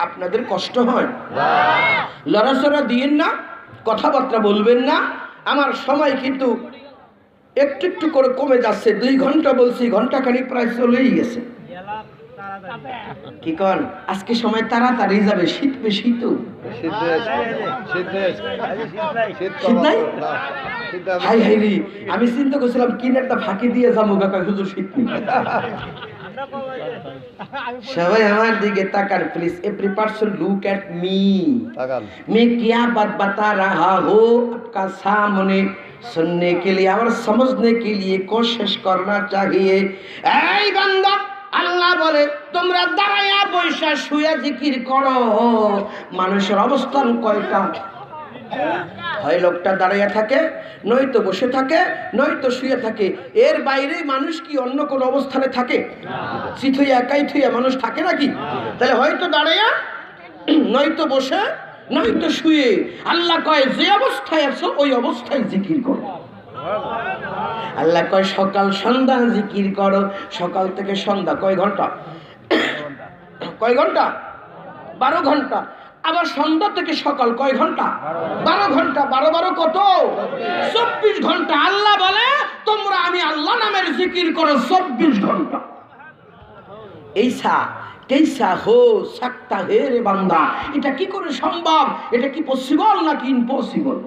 আপনাদের কষ্ট হয়? লড়াচড়া দিয়েন না, কথাবার্তা বলবেন না। আমার সময় কিন্তু একটু একটু করে কমে যাচ্ছে। 2 ঘন্টা বলছি, ঘন্টাখানিক প্রায় চলেই গেছে। কি কন আজকে সময় তাড়াতাড়ি যাবে, শীত বেশি তো। হাই হাই রে, আমি চিন্তা করছিলাম কিনে একটা ফাঁকি দিয়ে যাবো, কাকা হুজুর শীত নেই। সবাই আমার দিকে তাকান please, every person look at me. मैं क्या बात बता रहा हूँ आपका सामने सुनने के लिए और समझने के लिए कोशिश करना चाहिए। এই বান্দা, আল্লাহ বলে তোমরা দাঁড়াইয়া বৈশা শুয়ে জিকির করো। মানুষের অবস্থান কয়টা? হয় লোকটা দাঁড়াইয়া থাকে, নয়তো বসে থাকে, নয়তো শুয়ে থাকে। এর বাইরে মানুষ কি অন্য কোন অবস্থানে থাকে? চিথইয়া একাই থইয়া মানুষ থাকে নাকি? তাহলে হয়তো দাঁড়াইয়া, নয়তো বসে, নয়তো শুয়ে। আল্লাহ কয় যে অবস্থায় আছো ওই অবস্থায় জিকির করো। আল্লাহ কয় সকাল সন্ধ্যা জিকির করো। সকাল থেকে সন্ধ্যা কয় ঘন্টা? কয় ঘন্টা? 12 ঘন্টা। আবার সন্ধ্যা থেকে সকাল কয় ঘন্টা? 12 ঘন্টা। 12 12 কত? 24 ঘন্টা। আল্লাহ বলে তোমরা আমি আল্লাহ নামের জিকির করো 24 ঘন্টা। এইসা कैसा हो सकता है रे बांदा, এটা কি করে সম্ভব? এটা কি পসিবল নাকি ইম্পসিবল?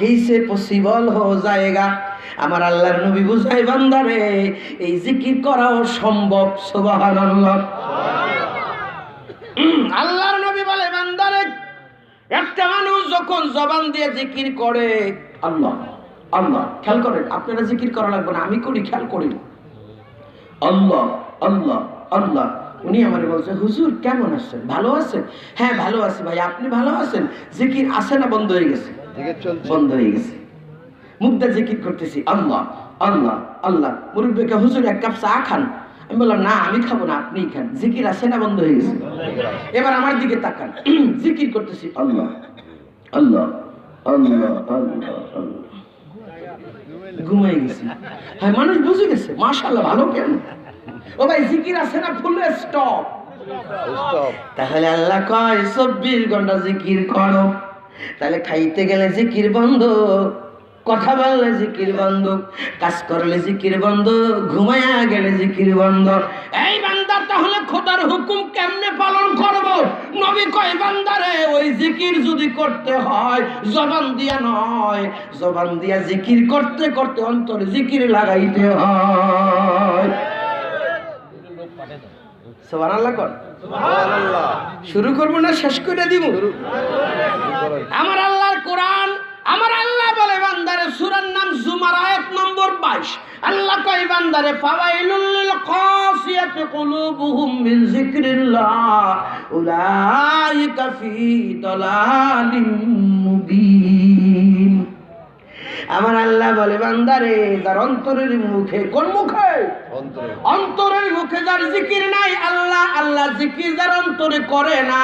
कैसे पॉसिबल हो जाएगा? আমার আল্লাহর নবী বুঝায় বান্দারে এই জিকির করাও সম্ভব। সুবহানাল্লাহ। আল্লাহর নবী বলে বান্দারে একটা মানুষ যখন জবান দিয়ে জিকির করে আল্লাহ আল্লাহ, খেয়াল করেন, আপনারা জিকির করা লাগবে না, আমি করি, খেয়াল করেন। আল্লাহ আল্লাহ আল্লাহ। উনি আমারে বলছে হুজুর কেমন আছেন? ভালো আছেন? হ্যাঁ ভালো আছি ভাই, আপনি ভালো আছেন? জিকির আছে না বন্ধ হয়ে গেছে? বন্ধ হয়ে গেছে। মুখটা জিকির করতেছি আল্লাহ আল্লাহ আল্লাহ। মুরব্বিকে হুজুর 1 কাপ চা খান। আমি বললাম না আমি খাবো না, আপনিই খান। জিকির আছে না বন্ধ হয়ে গেছে? এবার আমার দিকে তাকান, জিকির করতেছি আল্লাহ আল্লাহ আল্লাহ আল্লাহ আল্লাহ। ঘুমাই গেছি। হ্যাঁ মানুষ বুঝে গেছে, মাশাআল্লাহ ভালো। কেন ও ভাই জিকির আছে না? Full stop. তাহলে আল্লাহ কয় 24 ঘন্টা জিকির করো। তাহলে খাইতে গেলে জিকির বন্ধ, কথা বললে জিকির বন্ধ, কাজ করলে জিকির বন্ধ, ঘুমায়া গেলে জিকির বন্ধ। এই বান্দা তাহলে খোদার হুকুম কেমনে পালন করব? নবী কয় বান্দারে ওই জিকির যদি করতে হয় জবান দিয়া নয়, জবান দিয়া জিকির করতে করতে অন্তরে জিকির লাগাইতে হয়। সুবহানাল্লাহ কর। সুবহানাল্লাহ। শুরু করব না শেষ করে দিব? আমার আল্লাহর কোরআন, আমার আল্লাহ বলে বান্দারে, সূরার নাম জুমার আয়াত নম্বর 22। আল্লাহ কয় বান্দারে ফাওয়াইলুল লিল কাসিয়াতি কুলুবুহুম মিন যিকরিল্লাহ উলাইকা ফি দালালিম মুবিন। আমার আল্লাহ বলে বান্দারে, যার অন্তরের মুখে, কোন মুখে? অন্তরের মুখে যার জিকির নাই, আল্লাহ আল্লাহ জিকির যার অন্তরে করে না,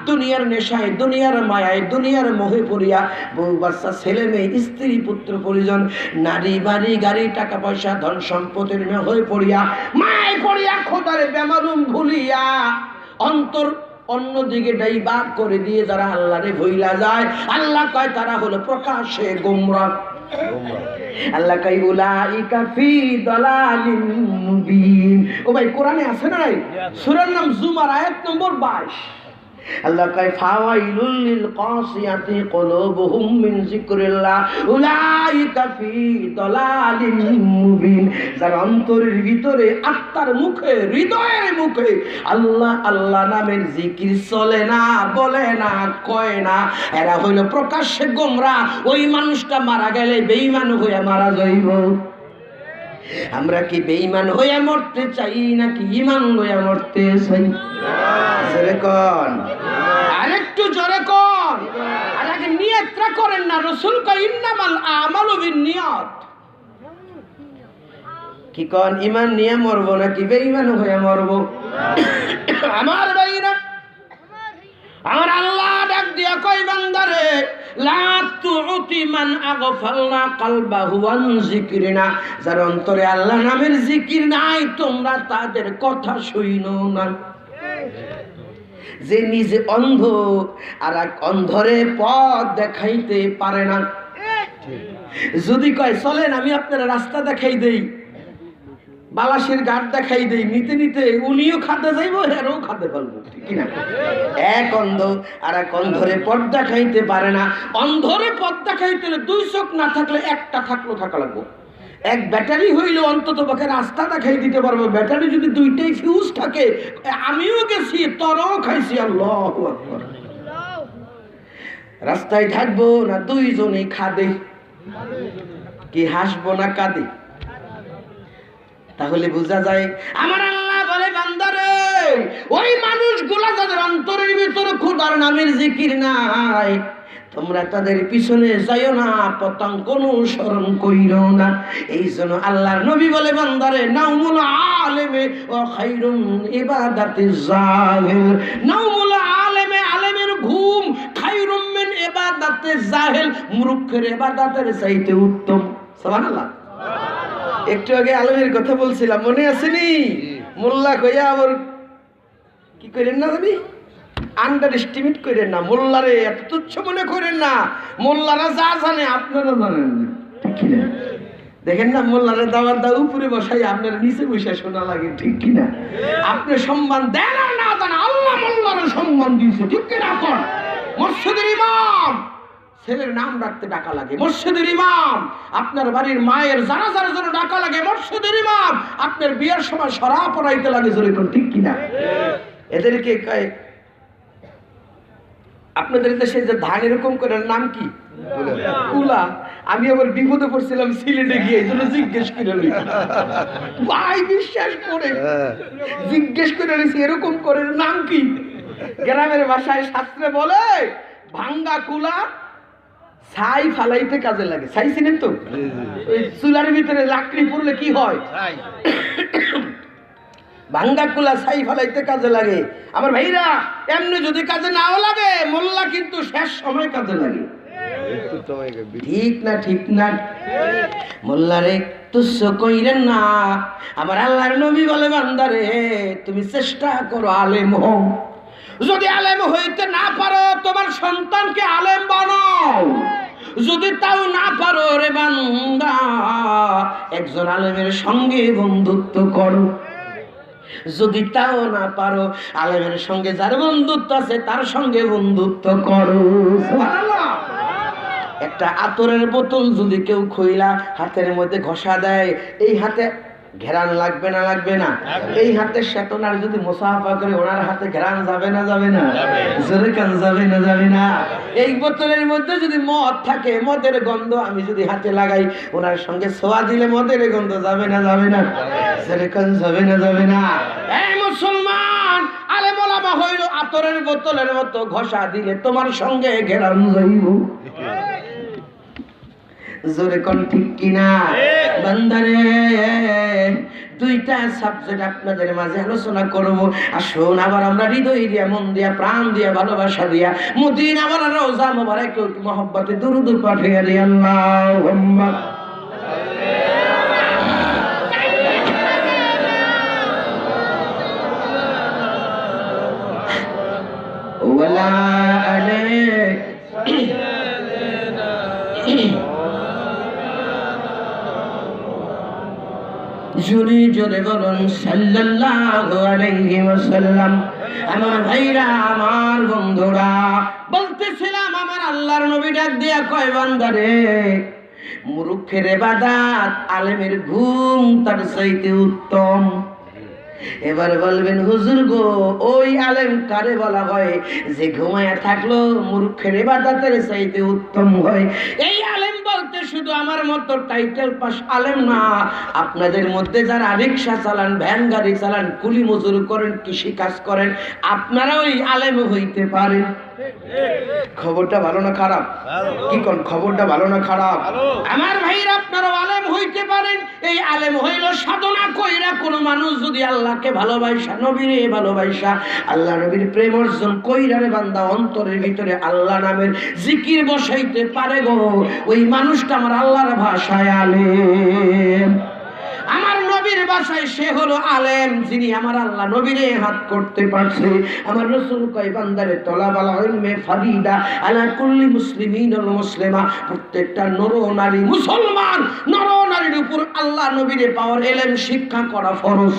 দুনিয়ার নেশায়, দুনিয়ার মায়ায়, দুনিয়ার মোহে পড়িয়া বউ বাচ্চা, ছেলে মেয়ে, স্ত্রী পুত্র পরিজন, নারী বাড়ি গাড়ি টাকা পয়সা ধন সম্পদের হয়ে পড়িয়া, মায় পড়িয়া, খোদারে বেমালুম ভুলিয়া অন্তর অন্যদিকে ডাইভার্ট করে দিয়ে যারা আল্লাহরে ভুইলা যায়, আল্লাহ কয় তারা হলো প্রকাশ্যে গোমরা। আল্লাহ কয় উলাইকা ফি দালালিম মুবিন। ও ভাই কোরআনে আছে না? সূরার নাম জুমার আয়াত নম্বর 22। আল্লাহ কয় ফাওয়াইলুল লিল কাসিয়াতি কুলুবুহুম মিন যিকরিল্লাহ উলাইকা ফি দালালিম মুবিন। যার অন্তরের ভিতরে, আত্মার মুখে, হৃদয়ের মুখে আল্লাহ আল্লাহ নামের জিকির চলে না, বলে না, কয় না, এরা হইল প্রকাশ্যে গোমরা। ওই মানুষটা মারা গেলে বেঈমান হয়ে মারা যাইব। আমরা কি বেঈমান হয়ে মরতে চাই নাকি ঈমান লইয়া মরতে চাই? জোরে কোন, আরেকটু জোরে কোন। আর আগে নিয়তটা করেন না। রাসূল কয় ইন্নামাল আমালু বিন্নিয়াত। কি কোন, ঈমান নিয়ে মরবো নাকি বেঈমান হয়ে মরবো? আমার ভাইরা, আমার আল্লাহ ডাক দিয়া কয় বান্দারে, লা তুতি মান আগফালনা কলবাহু আন যিকরিনা। যার অন্তরে আল্লাহ নামের জিকির নাই, তোমরা তাদের কথা শুইনো না। যে নিজে অন্ধ আর এক অন্ধরে পথ দেখাইতে পারে না। যদি কয় চলেন আমি আপনারা রাস্তা দেখাই দেই, বালাসের ঘাট দেখাই দেই, নিতে নিতে উনিও খাতে যাইব, এরও খাতে পারবো, ঠিক না? এক অন্ধ আর এক অন্ধরে পথ দেখাইতে পারে না। অন্ধরে পথ দেখাইতে হলে দুই চোখ না থাকলে একটা থাকলেও থাকা লাগবো। এক ব্যাটারি হইলে অন্তত পক্ষে রাস্তা দেখাই দিতে পারবো। ব্যাটারি যদি দুইটাই ফিউজ থাকে, আমিও গেছি, তরও খাইছি। আল্লাহু আকবার। রাস্তায় থাকবো না দুইজনেই খাদে, কি হাসবো না কাঁদে? তাহলে বোঝা যায় আমার আল্লাহ বলে বান্দারে, ওই মানুষগুলা যাদের অন্তরের ভিতরে খোদার নামের জিকির নাই, তোমরা তাদের পিছনে যাইও না, পতঙ্গ অনুসরণ কইরো না। এই জন্য আল্লাহর নবী বলে বান্দারে, নাউমুল আলেমে ওয়া খায়রুম ইবাদাতিজ জাহিল। নাউমুল আলেমে, আলেমের ঘুম, খায়রুম মিন ইবাদাতিজ জাহিল, মূর্খের ইবাদতের চাইতে উত্তম। সুবহানাল্লাহ। একটু আগে আলেমের কথা বলছিলাম, মনে আসেনি? মোল্লা কইয়া আবার কি করেন না জানি, আন্ডার এস্টিমেট করেন না, মোল্লারে এত তুচ্ছ মনে করেন না। মোল্লারা যা জানে আপনারা জানেন না, ঠিক কিনা? দেখেন না, মোল্লারে দাওয়ার দা উপরে বসাই, আপনারা নিচে বসে শোনা লাগে, ঠিক কিনা? আপনি সম্মান দেন আর না দেন, আল্লাহ মোল্লারে সম্মান দিয়েছে, ঠিক কিনা? কর মসজিদের ইমাম, ছেলের নাম রাখতে ডাকা লাগে মসজিদের ইমাম। আপনার বাড়ির মায়ের জানাজার জন্য ডাকা লাগে মসজিদের ইমাম। আপনার বিয়ের সময় সরা পড়াইতে লাগে, যেরকম, ঠিক কিনা? এদেরকে কয়, আপনাদের দেশে যে ধান এরকম করে নাম কি? কুলা। আমি আবার বিপদে পড়ছিলাম সিলেটে গিয়ে, এই জন্য জিজ্ঞেস করে ভাই, বিশ্বাস করে জিজ্ঞেস করে নিয়েছি এরকম করে নাম কি? গ্রামের ভাষায় শাস্ত্রে বলে ভাঙ্গা কুলা ছাই ফালাইতে কাজে লাগে। ছাই চিনেন তো? ওই চুলার ভিতরে লাকড়ি পড়লে কি হয়? ভাঙ্গা কুলা ছাই ফালাইতে কাজে লাগে। আমার ভাইরা, এমনি যদি কাজে নাও লাগে, মোল্লা কিন্তু শেষ সময় কাজে লাগে, ঠিক না? ঠিক না? মোল্লারে তুচ্ছ কইরেন না। আমার আল্লাহর নবী বলে বান্দারে, তুমি চেষ্টা করো আলেম হও। যদি আলেম হইতে না পারো, তোমার সন্তানকে আলেম বানাও। যদি তাও না পারো রে বান্দা, একজন আলেমের সঙ্গে বন্ধুত্ব করো। যদি তাও না পারো, আলেমের সঙ্গে যার বন্ধুত্ব আছে তার সঙ্গে বন্ধুত্ব করো। সুবহানাল্লাহ। একটা আতরের বোতল যদি কেউ খইলা হাতের মধ্যে ঘষা দেয়, এই হাতে ঘেরান লাগবে না লাগবে না? এই হাতে শেতনার যদি মুসাফা করে ওনার হাতে ঘেরান যাবে না যাবে না? জোরে কান যাবে না যাবে না? এই বোতলের মধ্যে যদি মদ থাকে, মদের গন্ধ আমি যদি হাতে লাগাই, ওনার সঙ্গে ছোঁয়া দিলে মদের গন্ধ যাবে না যাবে না? জোরে কান যাবে না যাবে না? এই মুসলমান, আলেম ওলামা হইল আতরের বোতলের মতো, ঘষা দিলে তোমার সঙ্গে ঘেরান যাইব। জোরে কোন ঠিক কিনা? বান্দারে, দুইটা সাবজেক্ট আপনাদের মাঝে আলোচনা করব। আসুন আবার আমরা হৃদয় দিয়া, মন দিয়া, প্রাণ দিয়া, ভালোবাসা দিয়া মদিনা ওয়ালা রওজা মুবারক মহব্বতে দুরূদ পাঠিয়ে দিই। আল্লাহুম্মা ওয়ালা আলাইহি জোরে জোরে বলুন সাল্লাল্লাহু আলাইহি ওয়াসাল্লাম। আমার ভাইরা, আমার বন্ধুরা, বলতেছিলাম আমার আল্লাহর নবী ডাক দিয়া কয়, বান্দারে, মূর্খের ইবাদত, আলেমের ঘুম তার চাইতে উত্তম। এবার বলবেন, হুজুর গো, ওই আলেম কারে বলা হয় যে ঘুমায়া থাকলো মূর্খের ইবাদতের চাইতে উত্তম হয়? এই আলেম বলতে শুধু আমার মতো টাইটেল পাস আলেম না, আপনাদের মধ্যে যারা রিকশা চালান, ভ্যান গাড়ি চালান, কুলি মজুর করেন, কৃষি কাজ করেন, আপনারা ওই আলেম হইতে পারেন। খবরটা ভালো না খারাপ? কি কোন খবরটা ভালো না খারাপ? আমার ভাইরা, আপনারা আলেম হইতে পারেন। এই আলেম হইল সাধনা কইরা কোন মানুষ যদি আল্লাহকে ভালোবাসা, নবীরে ভালোবাসা, আল্লাহ নবীর প্রেম অর্জন কইরা রে বান্দা অন্তরের ভিতরে আল্লাহ নামের জিকির বসাইতে পারে গো, ওই মানুষটা আমার আল্লাহর ভাষায় আলেম। আমার নবীর ভাষায় সে হলো আলেম, যিনি আমার আল্লাহ নবীরে হাত করতে পারছে। আমার রাসূল কয়, বান্দারে তলাবাল ইলমে ফারিদা আলা কুল্লি মুসলিমিন ওয়াল মুসলিমা, প্রত্যেকটা নর নারী, মুসলমান নর নারীর উপর আল্লাহ নবীরে পাওয়ার ইলম শিক্ষা করা ফরজ।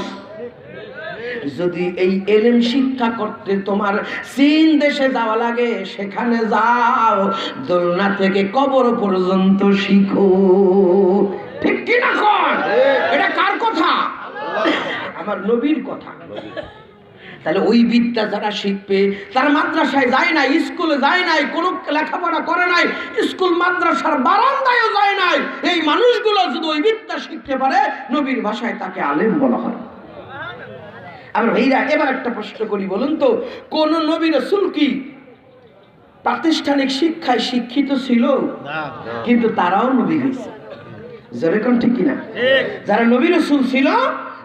যদি এই ইলম শিক্ষা করতে তোমার চীন দেশে যাওয়া লাগে, সেখানে যাও, দোলনা থেকে কবর পর্যন্ত শিখো। ঠিক কি না? এটা কার কথা? আমার নবীর কথা। তাহলে ওই বিদ্যা যারা শিখবে, তারা মাদ্রাসায় যায় নাই, স্কুলে যায় নাই, কোনো লেখাপড়া করে নাই, স্কুল মাদ্রাসার বারান্দায়ও যায় নাই, এই মানুষগুলো যদি ওই বিদ্যা শিখতে পারে, নবীর ভাষায় তাকে আলেম বলা হয়। আর ভাইরা, এবার একটা প্রশ্ন করি, বলুন তো, কোন নবী রাসূল কি প্রাতিষ্ঠানিক শিক্ষায় শিক্ষিত ছিল? কিন্তু তারাও নবী হয়েছে। যেরকম ঠিক কিনা? যারা নবী রাসূল ছিল,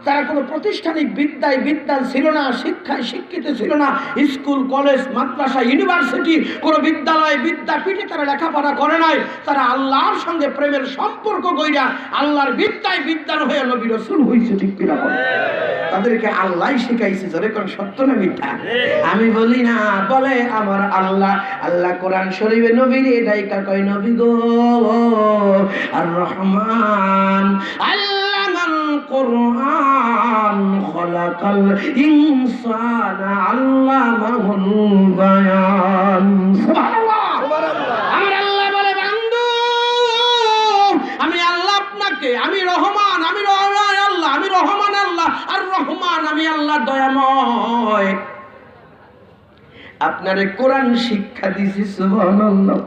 তারা কোনো প্রাতিষ্ঠানিক বিদ্যায় বিদ্যান ছিল না, শিক্ষায় শিক্ষিত ছিল না, স্কুল, কলেজ, মাদ্রাসা, ইউনিভার্সিটি, কোনো বিদ্যালয়, বিদ্যাপীঠে তারা লেখাপড়া করে নাই। তারা আল্লাহর সঙ্গে প্রেমের সম্পর্ক গইরা আল্লাহর বিদ্যায় বিদ্যান হয়ে নবী রাসূল হয়েছে। ঠিক কিনা? তাদেরকে আল্লাহ শিখাইছে। যেরকম সত্য না মিথ্যা? আমি বলি না, বলে আমার আল্লাহ। আল্লাহ কোরআন শরীফে নবীর এটাই কয়, নবী গো, আর রহমান আল্লামাল কোরআন খলাকাল ইনসানা আল্লামাহুল বায়ান। সুবহানাল্লাহ। আমার আল্লাহ বলে, বান্দু, আমি আল্লাহ আপনাকে, আমি রহমান, আমি আল্লাহ, আমি রহমান আল্লাহ, আর রহমান আমি আল্লাহ দয়াময়, আপনারে কোরআন শিক্ষা দিছি। সুবহানাল্লাহ।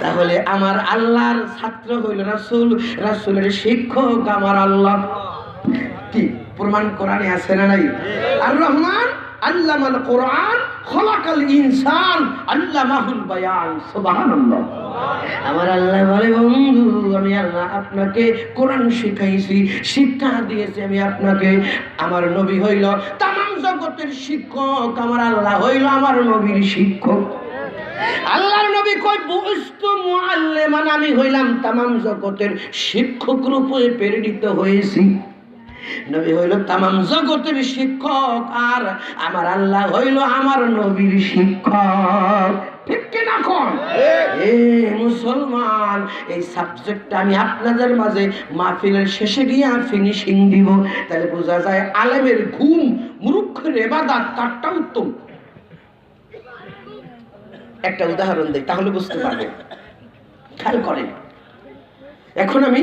তাহলে আমার আল্লাহর ছাত্র হইল রাসূল, রাসূলের শিক্ষক আমার আল্লাহ। কি প্রমাণ কোরআনে আছে না নাই? আর রহমান আল্লামাল কোরআন খলাকাল ইনসান আল্লামাহুল বায়ান। সুবহানাল্লাহ। আমার আল্লাহ বলে, বন্ধু, আমি আল্লাহ আপনাকে কোরআন শিখাইছি, শিক্ষা দিয়েছি আমি আপনাকে। আমার নবী হইল তামাম জগতের শিক্ষক, আমার আল্লাহ হইল আমার নবীর শিক্ষক। আল্লাহর নবী কয়, বুইস্তু মুআল্লিমান, আমি হইলাম তামাম জগতের শিক্ষক রূপে প্রেরিত হয়েছি। নবী হইল তামাম জগতের শিক্ষক, আর আমার আল্লাহ হইল আমার নবীর শিক্ষক। ঠিক কিনা কোন? এ মুসলমান, এই সাবজেক্টটা আমি আপনাদের মাঝে মাহফিলের শেষে গিয়ে ফিনিশিং দিব। তাহলে বোঝা যায় আলেমের ঘুম, মূর্খের ইবাদত কারটা উত্তম। একটা উদাহরণ দেই, তাহলে বুঝতে পারবেন। খেয়াল করেন, এখন আমি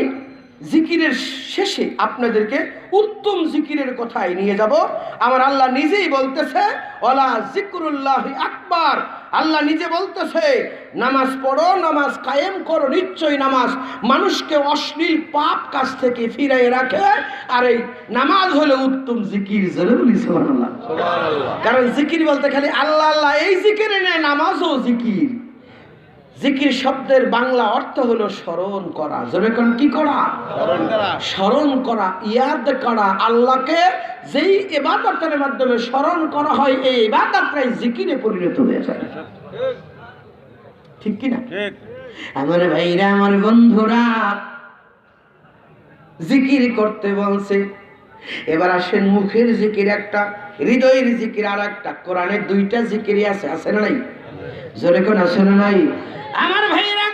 জিকিরের শেষে আপনাদেরকে উত্তম জিকিরের কথাই নিয়ে যাব। আমার আল্লাহ নিজেই বলতেছে, ওয়ালা জিকরুল্লাহি আকবার। আল্লাহ নিজে বলতেছে, নামাজ পড়ো, নামাজ কায়েম করো। নিশ্চয়ই নামাজ মানুষকে অশ্লীল পাপ কাজ থেকে ফিরিয়ে রাখে। আর এই নামাজ হলো উত্তম জিকির। সুবহানাল্লাহ। কারণ জিকির বলতে খালি আল্লাহ আল্লাহ এই জিকির নেই, নামাজও জিকির। জিকির শব্দের বাংলা অর্থ হলো স্মরণ করা। জোরে কোন? কি করা? স্মরণ করা, ইয়াদ করা। আল্লাহকে যেই ইবাদতের মাধ্যমে স্মরণ করা হয়, এই ইবাদতটাই জিকিরে পরিণত হয়ে যায়। ঠিক কি না? আমার ভাইরা, আমার বন্ধুরা, জিকির করতে বলছে। এবার আসেন, মুখের জিকির একটা, হৃদয়ের জিকির আর একটা। কোরআনের দুইটা জিকিরই আছে, আছে না নাই? জোরে কোন আছে না নাই? আমার ভাইরা,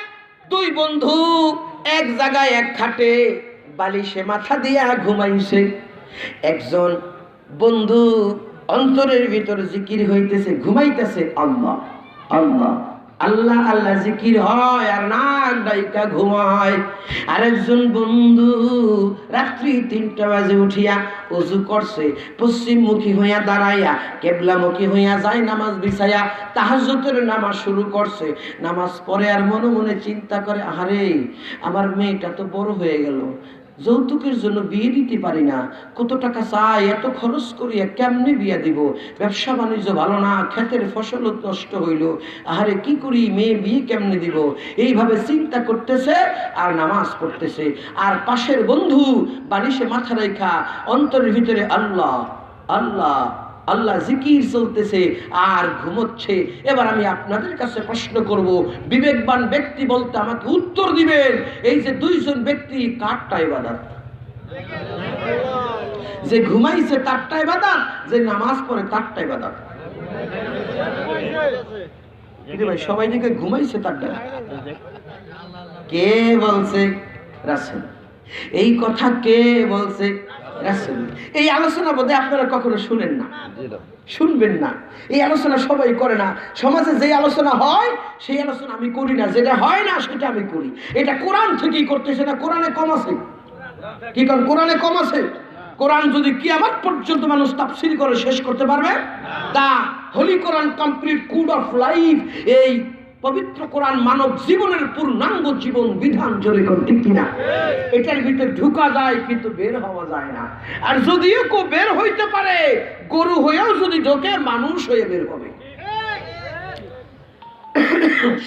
দুই বন্ধু এক জায়গায় এক খাটে বালিশে মাথা দিয়া ঘুমাইছে। একজন বন্ধু অন্তরের ভিতর জিকির হইতেছে, ঘুমাইতেছে আল্লাহ আল্লাহ আল্লাহ আল্লাহ জিকির হয়, আর নাক ডাইকা ঘুমায়। আরেকজন বন্ধু রাত্রি 3টা বাজে উঠিয়া ওযু করছে, পশ্চিমমুখী হইয়া দাঁড়াইয়া কেবলামুখী হইয়া যায় নামাজ বিছাইয়া তাহাজ্জুদের নামাজ শুরু করছে। নামাজ পড়ে আর মনে মনে চিন্তা করে, আরে আমার মেয়েটা তো বড় হয়ে গেল, যৌতুকের জন্য বিয়ে দিতে পারি না, কত টাকা চাই, এত খরচ করিয়া কেমনে বিয়ে দিব, ব্যবসা বাণিজ্য ভালো না, ক্ষেতের ফসল নষ্ট হইল, আহারে কি করি, মেয়ে বিয়ে কেমনে দিব, এইভাবে চিন্তা করতেছে আর নামাজ পড়তেছে। আর পাশের বন্ধু বালিশে মাথা রেখা অন্তরের ভিতরে আল্লাহ আল্লাহ আল্লাহ জিকির চলতেছে আর ঘুমোচ্ছে। এবার আমি আপনাদের কাছে প্রশ্ন করব, বিবেকবান ব্যক্তি বলতে আমাকে উত্তর দিবেন, এই যে দুইজন ব্যক্তি কারটা ইবাদত? যে ঘুমাইছে তারটা ইবাদত, যে নামাজ পড়ে তারটা ইবাদত? ভাই সবাই দিকে ঘুমাইছে তারটা কে বলছে? রাসূল। এই কথা কে বলছে? রাসূল। এই আলোচনা বোধহয় আপনারা কখনো শুনেন না, শুনবেন না। এই আলোচনা সবাই করে না। সমাজে যে আলোচনা হয় সেই আলোচনা আমি করি না, যেটা হয় না সেটা আমি করি। এটা কোরআন থেকেই করতেছে না, কোরআনে কম আছে। কি কারণ কোরআনে কম আছে? কোরআন যদি কিয়ামত পর্যন্ত মানুষ তাফসীর করে শেষ করতে পারবে দা হোলি কোরআন কমপ্লিট কোড অফ লাইফ। এই পবিত্র কোরআন মানব জীবনের পূর্ণাঙ্গ জীবন বিধান। জোরে কোন ঠিক কিনা? এটার ভিতরে ঢুকা যায় কিন্তু বের হওয়া যায় না। আর যদিও কেউ বের হইতে পারে, গরু হয়েও যদি ঢোকে মানুষ হয়ে বের হবে।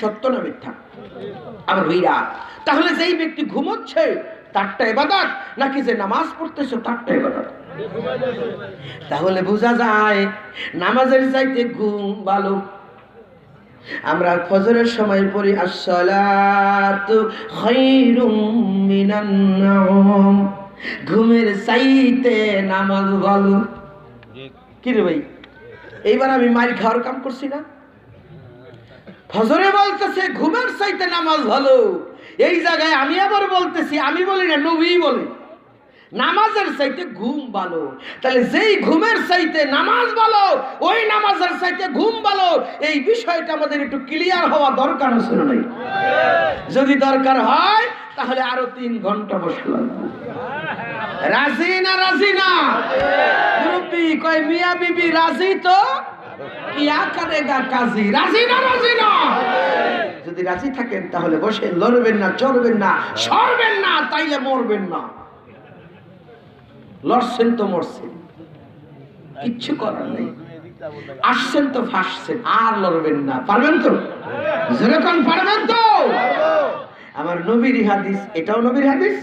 সত্য না মিথ্যা? আমার ভাইরা, তাহলে যেই ব্যক্তি ঘুমোচ্ছে তারটা ইবাদত, নাকি যে নামাজ পড়তেছে তারটা ইবাদত? তাহলে বোঝা যায় নামাজের চাইতে ঘুম ভালো। আমরা ফজরের সময় পড়ি আসসালাতু খায়রুম মিনান নাওম, ঘুমের চাইতে নামাজ ভালো। কি রে ভাই, এইবার আমি মার খাওয়ার কাম করছি না? ফজরে বলতেছে ঘুমের চাইতে নামাজ ভালো, এই জায়গায় আমি আবার বলতেছি, আমি বলি না, নবী বলে নামাজের চাইতে ঘুম ভালো। তাহলে যেই ঘুমের চাইতে নামাজ ভালো, ওই নামাজের চাইতে ঘুম ভালো, এই বিষয়টা আমাদের একটু ক্লিয়ার হওয়া দরকার আছে না? যদি দরকার হয় তাহলে আরো 3 ঘন্টা বসে লাগবে। রাজি না? রাজি না? মুরব্বি কয় মিয়া বিবি রাজি তো কিয়া করেগা কাজী। রাজি না? রাজি না? যদি রাজি থাকেন তাহলে বসে, লড়বেন না, চড়বেন না, সরবেন না, তাইলে মরবেন না। লড়ছেন তো মরছেন, কিচ্ছু করার নেই। আসছেন তো ফাঁসছেন, আর লড়বেন না। পারবেন তো? যেরকম পারবেন তো? আমার নবীর হাদিস, এটাও নবীর হাদিস,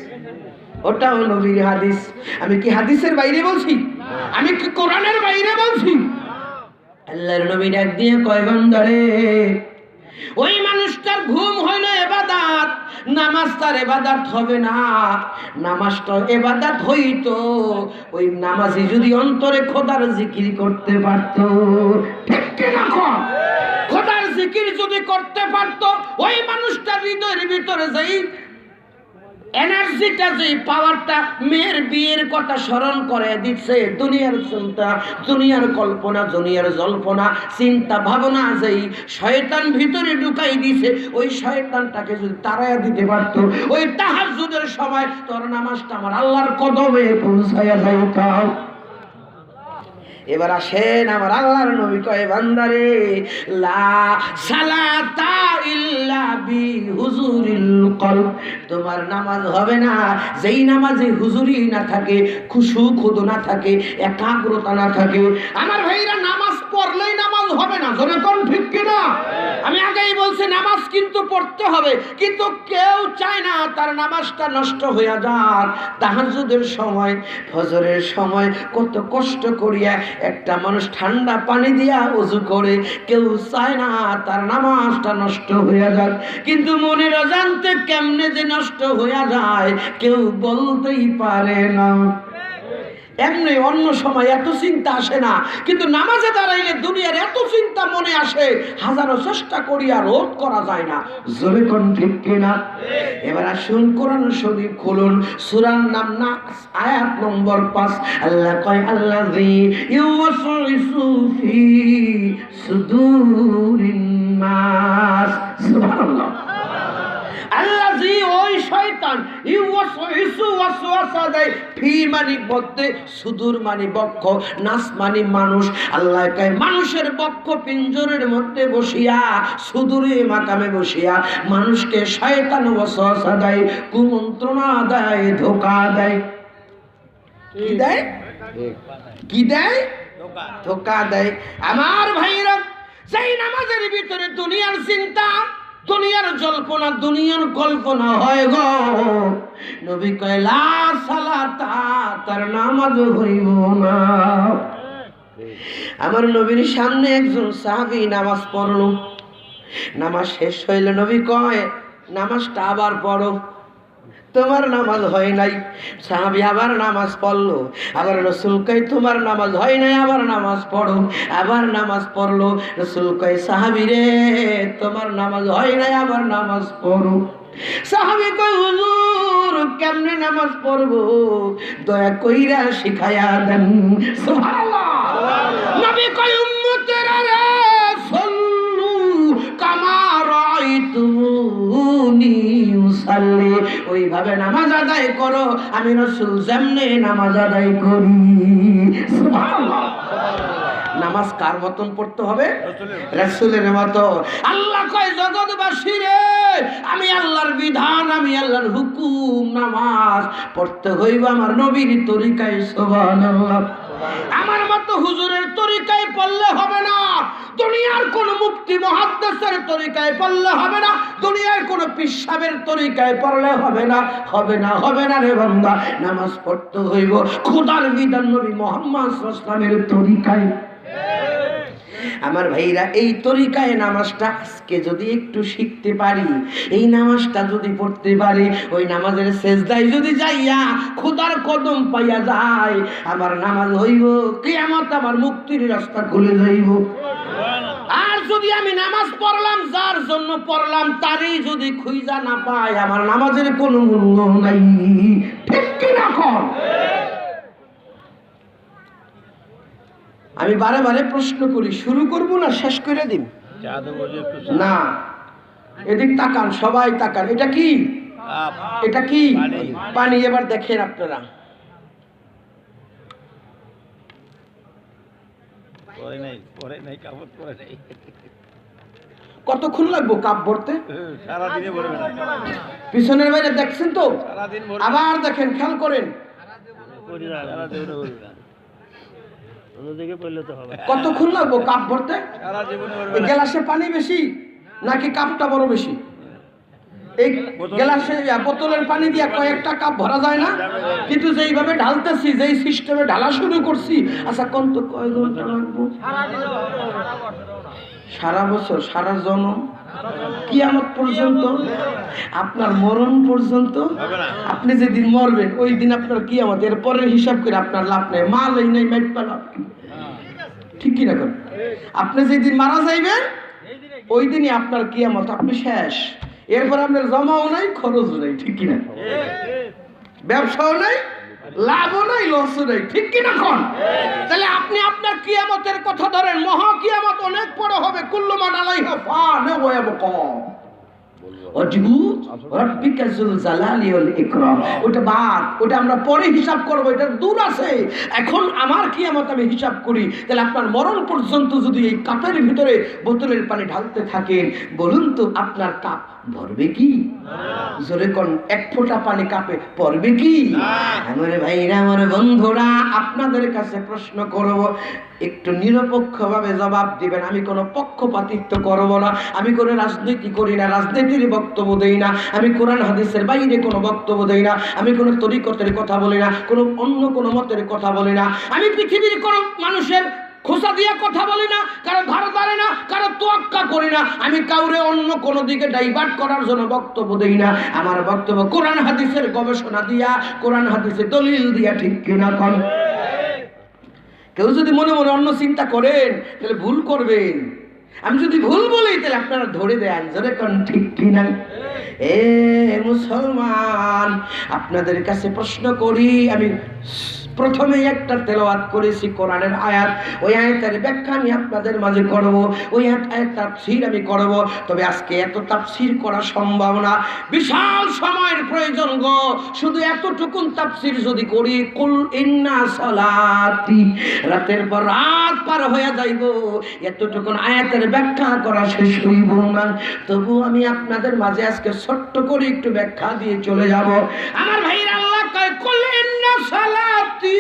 ওটাও নবীর হাদিস। আমি কি হাদিসের বাইরে বলছি? আমি কি কোরআনের বাইরে বলছি? আল্লাহর নবী ডাক দিয়ে কয়, বান্দারে, ওই মানুষটার ঘুম হইল ইবাদত, নামাজ তার ইবাদত হবে না। নামাজটা ইবাদত হইতো ওই নামাজি যদি অন্তরে খোদার জিকির করতে পারত। ঠিক কিনা? খোদার জিকির যদি করতে পারতো, ওই মানুষটার হৃদয়ের ভিতরে যেই এনার্জিটা, যে পাওয়ারটা মেয়ের বিয়ের কথা স্মরণ করে দিচ্ছে, দুনিয়ার চিন্তা, দুনিয়ার কল্পনা, দুনিয়ার জল্পনা, চিন্তা ভাবনা যেই শয়তান ভিতরে ঢুকাই দিছে, ওই শয়তানটাকে যদি তাড়াইয়া দিতে পারতো, ওই তাহাজ্জুদের সময় তোর নামাজটা আমার আল্লাহর কদমে পৌঁছায়া যাইতাম। এবার আসেন, আমার আল্লাহর নবী কয়, বান্দারে লা সালাতা ইল্লা বি হুজুরিল কলব, তোমার নামাজ হবে না যেই নামাজে হুজুরি না থাকে, খুশু খুদু না থাকে, একাগ্রতা না থাকে। আমার ভাইরা, নামাজ পড়লেই নামাজ হবে না, জোরে কোন ঠিক কিনা? আমি আগেই বলছি নামাজ কিন্তু পড়তে হবে, কিন্তু কেউ চায় না তার নামাজটা নষ্ট হয়ে যাক। তাহাজ্জুদের সময়, ফজরের সময় কত কষ্ট করিয়া একটা মানুষ ঠান্ডা পানি দিয়া ওযু করে, কেউ চায় না তার নামাজটা নষ্ট হয়ে যাক। কিন্তু মনের অজান্তে কেমনে যে নষ্ট হয়ে যায় কেউ বলতেই পারে না। এমনি অন্য সময় এত চিন্তা আসে না, কিন্তু নামাজে দাঁড়াইলে দুনিয়ার এত চিন্তা মনে আসে, হাজারো চেষ্টা করি আর রোধ করা যায় না। জোরে কোন ঠিক কিনা? এবার আসুন কোরআন শরীফ খুলুন, সূরার নাম নাস, আয়াত নম্বর 5। আল্লাহ কয়, আল্লাযী ইউওয়াসউইসু ফি সুদুরিন নাস। সুবহানাল্লাহ। আল্লাযী, ওই শয়তান, ইউওয়াসউইসু ওয়াসওয়াসা দেয়, ফি মানে মধ্যে, সুদূর মানে বক্ষ, নাস মানে মানুষ। আল্লাহ কয়, মানুষের বক্ষ পিঞ্জরের মধ্যে বসিয়া, সুদূরে মাকামে বসিয়া মানুষকে শয়তান ওয়াসওয়াসা দেয়, কুমন্ত্রণা দেয়, ধোঁকা দেয়। কি দেয়? কি দেয়? ধোঁকা দেয়। আমার ভাইরা, সেই নামাজের ভিতরে দুনিয়ার চিন্তা, দুনিয়ার জল্পনা, দুনিয়ার কল্পনা হয় গো, নবী কয় লা সালাতা, তার নামাজ হইব না। আমার নবীর সামনে একজন সাহাবী নামাজ পড়লো, নামাজ শেষ হইল, নবী কয়, নামাজটা আবার পড়ো, তোমার নামাজ হয় নাই। সাহাবী আবার নামাজ পড়লো, আবার রাসূল কয়, তোমার নামাজ হয় নাই, আবার নামাজ পড়ো। আবার নামাজ পড়লো, রাসূল কয়, সাহাবী রে, তোমার নামাজ হয় নাই, আবার নামাজ পড়ো। সাহাবী কয়, হুজুর কেমনে নামাজ পড়বো, দয়া কইরা শিখায়া দেন। সুবহানাল্লাহ। নবী কয়, উম্মতেরা রে, সাল্লু কামা রাআইতুমুনি উসাল্লি, ওইভাবে নামাজ আদায় করো, আমি রাসূল যেমনে নামাজ আদায় করি। সুবহানাল্লাহ। নামাজ কার মতন পড়তে হবে? রাসূলের মতো। আল্লাহ কয়, জগৎবাসী রে, আমি আল্লাহর বিধান, আমি আল্লাহর হুকুম, নামাজ পড়তে হইব আমার নবীর তরিকায়। সুবহানাল্লাহ। আমার মতো হুজুরের তরিকায় পড়লে হবে না, দুনিয়ার কোন মুফতি মুহাদ্দিসের তরিকায় পড়লে হবে না, দুনিয়ার কোন পীর সাহেবের তরিকায় পড়লে হবে না, হবে না, হবে না রে বান্দা। নামাজ পড়তে হইব খোদার বিধান, নবী মুহাম্মদ সাল্লাল্লাহু আলাইহি ওয়াসাল্লামের তরিকায়। আমার ভাইরা, এই তরিকায় নামাজটা আজকে যদি একটু শিখতে পারি, এই নামাজটা যদি পড়তে পারি, ওই নামাজের সেজদায় যদি যাইয়া খোদার কদম পাইয়া যায়, আমার নামাজ হইব, কিয়ামত আমার মুক্তির রাস্তা খুলে যাইব। আর যদি আমি নামাজ পড়লাম, যার জন্য পড়লাম, তারই যদি খুঁজা না পাই, আমার নামাজের কোনো মূল্য নাই। ঠিক কি না? কর। আমি বারে বারে প্রশ্ন করি, শুরু করব না শেষ করে দিন? না, এদিক তাকান, সবাই তাকান। এটা কি? এটা কি? পানি। এবার দেখেন আপনারা, কতক্ষণ লাগবো কাপ ভরতে? পিছনের বাইরে দেখছেন তো? আবার দেখেন, খেয়াল করেন, কতক্ষণ লাগবো কাপ ভরতে? গ্লাসে পানি বেশি নাকি কাপটা বড় বেশি? এই গ্লাসে বোতলের পানি দিয়ে কয়েকটা কাপ ভরা যায় না? কিন্তু যেইভাবে ঢালতেছি, যেই সিস্টেমে ঢালা শুরু করছি, আচ্ছা কোন তো কয় ঘন্টা লাগবো? সারা বছর, সারা জন্ম, কিয়ামত পর্যন্ত, আপনার মরণ পর্যন্ত। আপনি যেদিন মরবেন ওই দিন আপনার কিয়ামত, এর পরের হিসাব করে আপনার লাভ নেই, মালই নেই, মাইট পালা। ঠিক কিনা? করেন। আপনি যেদিন মারা যাইবেন ওই দিনই আপনার কিয়ামত, আপনি শেষ। এরপর আপনার জমাও নাই, খরচ নাই, ঠিক কিনা? ব্যবসাও নাই, লাভও নাই, লসও নাই, ঠিক কিনা? কোন তাহলে আপনি আপনার কিয়ামতের কথা ধরেন, মহা কিয়ামত অনেক বড় হবে। কুল্লু মান আলাইহা ফান ওয়া ইয়াবকা ওয়াজহু রাব্বিকা যুল জালালি ওয়াল ইকরাম। ওটা বাদ, ওটা আমরা পরে হিসাব করব, এটা দূর আছে। এখন আমার কিয়ামত আমি হিসাব করি। তাহলে আপনার মরণ পর্যন্ত যদি এই কাপের ভিতরে বোতলের পানি ঢালতে থাকেন, বলুন তো আপনার কাপ ভরবে কি? জোরে কোন, এক ফোঁটা পানি কাপে পড়বে কি? আমার ভাইরা, আমার বন্ধুরা, আপনাদের কাছে প্রশ্ন করব, একটু নিরপেক্ষভাবে জবাব দিবেন। আমি কোনো পক্ষপাতিত্ব করব না, আমি কোনো রাজনীতি করি না, রাজনীতির বক্তব্য দেই না, আমি কোরআন হাদিসের বাইরে কোনো বক্তব্য দেই না, আমি কোনো তরিকতের কথা বলি না, কোনো অন্য কোনো মতের কথা বলি না, আমি পৃথিবীর কোনো মানুষের খোসা দিয়ে কথা বলি না, কারো ধার ধারে না, কারো তোয়াক্কা করি না, আমি কাউরে অন্য কোনো দিকে ডাইভার্ট করার জন্য বক্তব্য দেই না। আমার বক্তব্য কোরআন হাদিসের গবেষণা দিয়া, কোরআন হাদিসের দলিল দিয়া, ঠিক কিনা? কোন কেউ যদি মনে মনে অন্য চিন্তা করেন তাহলে ভুল করবেন। আমি যদি ভুল বলি তাহলে আপনারা ধরে দেন, জোরে কোন, ঠিক কিনা? এ মুসলমান, আপনাদের কাছে প্রশ্ন করি। আমি প্রথমে একটা তেলাওয়াত করেছি কোরআনের আয়াত, ওই আয়াতের ব্যাখ্যা আমি আপনাদের মাঝে করব, ওই আয়াত তাফসীর আমি করব। তবে আজকে এত তাফসীর করা সম্ভব না, বিশাল সময়ের প্রয়োজন গো। শুধু এতটুকুন তাফসীর যদি করি, কুল ইন্না সালাতি, রাতের পর রাত পার হয়ে যাইব, এতটুকুন আয়াতের ব্যাখ্যা করা শেষ হইব না। তবু আমি আপনাদের মাঝে আজকে ছোট্ট করে একটু ব্যাখ্যা দিয়ে চলে যাব। আমার ভাইরা, আল্লাহ কয় কুল ইন্না সালাতি,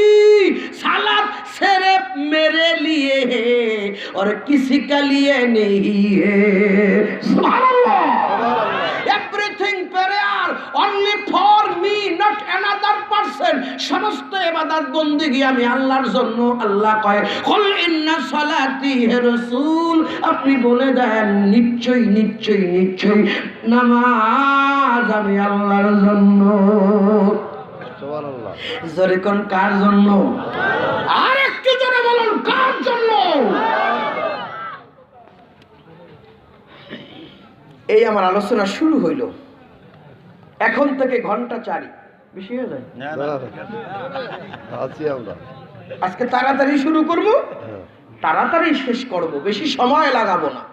सालात सिर्फ मेरे लिए है और किसी का लिए नहीं है। सुभानअल्लाह, everything prayer only for me, not another person। समस्त इबादत बंदगी আমি আল্লাহর জন্য। আল্লাহ কয় কুল ইন্না সালাতি, হে রাসূল আপনি বলে দেন নিশ্চয়ই নিশ্চয়ই নিশ্চয়ই নামাজ আমি আল্লাহর জন্য। জোরে কোন, কার জন্য? আর একটু জোরে বলুন, কার জন্য? এই আমার আলোচনা শুরু হইল, এখন থেকে ঘন্টা 4 বেশি হয়ে যায়। আজকে তাড়াতাড়ি শুরু করব, তাড়াতাড়ি শেষ করব, বেশি সময় লাগাবো না।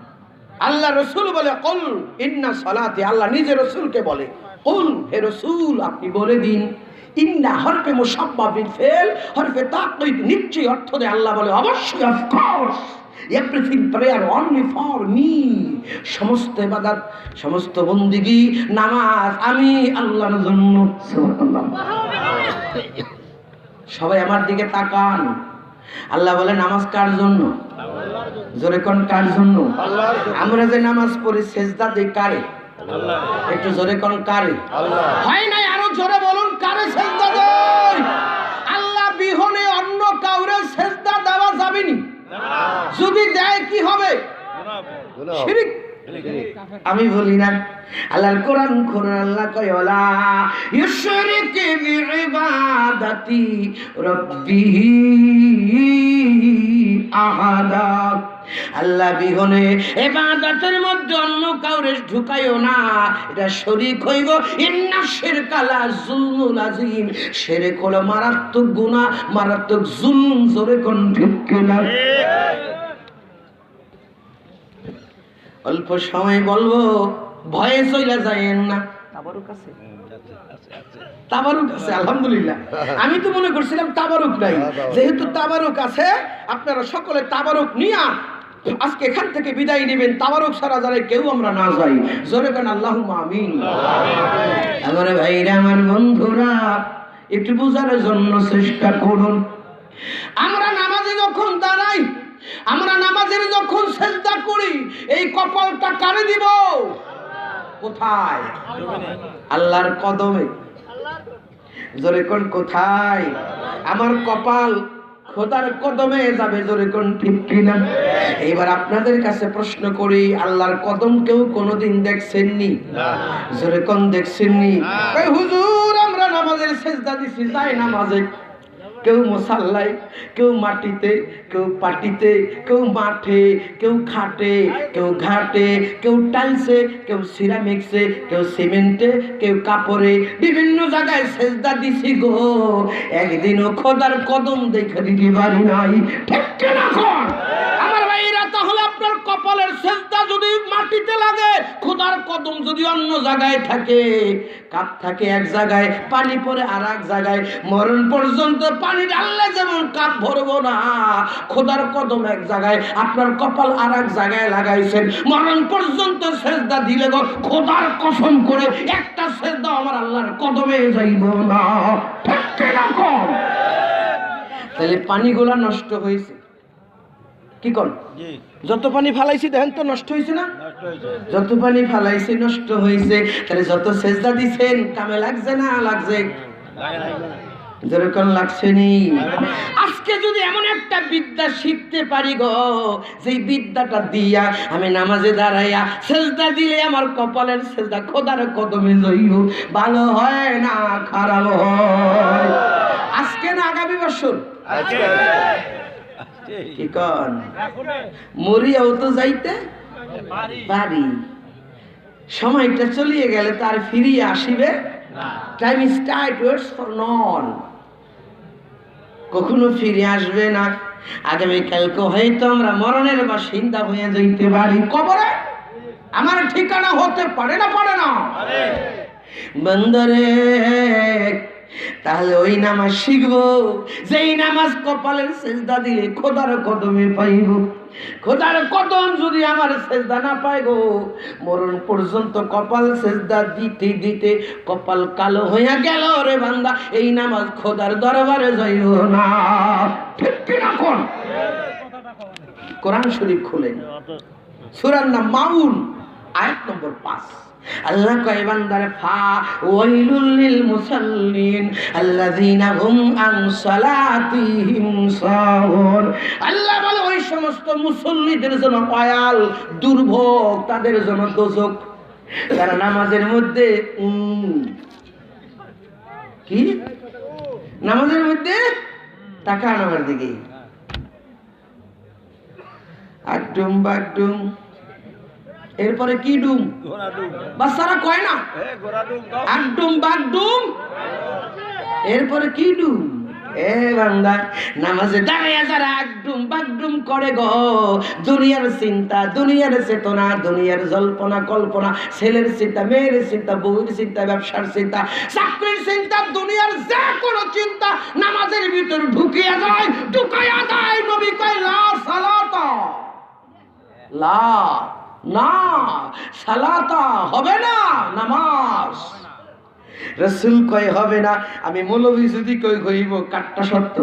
আল্লাহ রসুল বলে কুল ইন্না সালাতি, আল্লাহ নিজে রসুলকে বলে কুল, হে রসুল আপনি বলে দিন। ইন্না হরফে মুসাব্বা বিল ফেল, হরফে তাকঈদ, নিশ্চয়ই অর্থ দেয়। আল্লাহ বলে অবশ্যই, of course, everything prayer only for me. সমস্ত ইবাদত, সমস্ত বন্দেগী, নামাজ আমি আল্লাহর জন্য। সুবহানাল্লাহ, সবাই আমার দিকে তাকান। আল্লাহ বলে নামাজ কার জন্য? জোরে কোন, কার জন্য? আমরা যে নামাজ পড়ি, সেজদা দেই কারে? একটু জোরে কোন, কারে? হয় নাই, আরো জোরে বলুন, কারে সেজদা দেই? আল্লাহ বিহনে অন্য কাউরে সেজদা দেওয়া যাবে না। যদি দেয় কি হবে? শিরক। আমি বলি না, আল্লাহর কোরআন খুলুন, আল্লাহ কয় ওয়ালা ইউশরিকু বিইবাদাতি রাব্বিহি আহাদা। আল্লাহ বিহনে ইবাদতের মধ্যে অন্য কাউরে ঢুকাইও না, এটা শরীক হইব। ইন্না শিরকা লা যুলমুন আযীম, শিরক হলো মারাত্মক গুনাহ, মারাত্মক জুলম। জোরে কোন, ঠিক কিনা? অল্প সময় বলবো, ভয়ে চলে যায়েন না। তাবারুক আছে, তাবারুক আছে, আলহামদুলিল্লাহ। আমি তো মনে করছিলাম তাবারুক নাই, যেহেতু তাবারুক আছে আপনারা সকলে তাবারুক নিয়া আজকে এখান থেকে বিদায় নেবেন। তাবারুক ছাড়া যারা কেউ আমরা না যাই। জোরে বলেন আল্লাহুম্মা আমিন। আমার ভাইরা, আমার বন্ধুরা, একটু বোঝার জন্য চেষ্টা করুন। আমরা নামাজে যখন দাঁড়াই, আমরা নামাজের যখন সেজদা করি, এই কপালটা কারে দিব? কোথায়? আল্লাহর কদমে। জোরে কোন, কোথায়? আমার কপাল খোদার কদমে যাবে। জোরে কোন, ঠিক কিনা? এবার আপনাদের কাছে প্রশ্ন করি, আল্লাহর কদম কেউ কোনোদিন দেখছেননি? জোরে কোন, দেখছেননি? হুজুর আমরা নামাজের সেজদা দিছি, যাই নামাজে কেউ মশাল্লায়, কেউ মাটিতে, কেউ পাটিতে, কেউ মাঠে, কেউ খাটে, কেউ ঘাটে, কেউ টাইলসে, কেউ সিরামিক্সে, কেউ সিমেন্টে, কেউ কাপড়ে, বিভিন্ন জায়গায় সেজদা দিছি গো, একদিনও খোদার কদম দেখে দিতে পারি নাই। ঠিক কিনা কোন আমার ভাইরা? তাহলে আপনার কপালের সেজদা যদি মাটিতে লাগে, খোদার কদম যদি অন্য জায়গায় থাকে, কাপ থাকে এক জায়গায়, পানি পড়ে আর এক জায়গায়, মরণ পর্যন্ত পানি ঢাললে যেমন কাপ ভরবো না, খোদার কদম এক জায়গায়, আপনার কপাল আর এক জায়গায় লাগাইছেন, মরণ পর্যন্ত সেজদা দিলে গো খোদার কসম করে একটা সেজদা আমার আল্লাহর কদমে যাইব না। ঠিক কিনা কোন? তাহলে পানিগুলা নষ্ট হয়েছে, কি কোন? যত পানি ফালাইছি দেখেন তো নষ্ট হয়েছে না? যত পানি ফালাইছি নষ্ট হয়েছে। তাহলে যত সেজদা দিছেন কামে লাগছে না লাগছে? যেরকম লাগছে নি। আজকে যদি এমন একটা বিদ্যা শিখতে পারি গো, যেই বিদ্যাটা দিয়া আমি নামাজে দাঁড়াইয়া সেজদা দিলে আমার কপালের সেজদা খোদার কদমে যাইব, ভালো হয় না খারাপ হয়? আজকে না আগামী বছর? কি কন? মরিয়াও তো যাইতে পারি, সময়টা চলিয়ে গেলে তার ফিরিয়ে আসিবে টাইম স্টার্ট ওয়েটস ফর নন, কখনো ফিরে আসবে না। আগামীকালকে হয়তো আমরা মরণের বাসিন্দা হয়ে যাইতে পারি, কবরে আমার ঠিকানা হতে পারে না? পারে না বন্দরে? তাহলে ওই নামাজ শিখবো যেই নামাজ কপালের সেজদা দিলে খোদার কদমে পাইব। খোদার কদম যদি আমার সেজদা না পাই গো, মরণ পর্যন্ত কপাল সেজদা দিতে দিতে কপাল কালো হইয়া গেল রে বান্দা, এই নামাজ খোদার দরবারে যাইও না। ঠিক কিনা কোন? কোরআন শরীফ খুলেন, সূরার নাম মাউন, আয়াত নম্বর 5। আল্লাহ কয় বান্দারে ফা ওয়াইলুল লিল মুসাল্লিন আল্লাযীনা হুম আন সালাতিহিম সাহুন। আল্লাহ বলে ওই সমস্ত মুসল্লিদের জন্য অয়াল, দুর্ভোগ, তাদের জন্য দোজখ, যারা নামাজের মধ্যে কি নামাজের মধ্যে তাকান আমার দিকে, আড্ডুম বাড্ডুম, এরপরে কি ডুম? বাচ্চারা কয় না আড্ডুম বাড্ডুম, এরপরে কি ডুম? এ বান্দা নামাজে দাঁড়িয়ে যারা আড্ডুম বাড্ডুম করে গো, দুনিয়ার চিন্তা, দুনিয়ার চেতনা, দুনিয়ার জল্পনা কল্পনা, ছেলের চিন্তা, মেয়ের চিন্তা, বউয়ের চিন্তা, ব্যবসার চিন্তা, চাকরির চিন্তা, দুনিয়ার যে কোনো চিন্তা নামাজের ভিতর ঢুকিয়ে যায়, ঢুকাইয়া যায়। নবী কয় লা সালাতা, লা না সালাতা, হবে না নামাজ। রাসূল কয় হবে না, আমি মৌলভী যদি কই হইব কাটটা সত্য।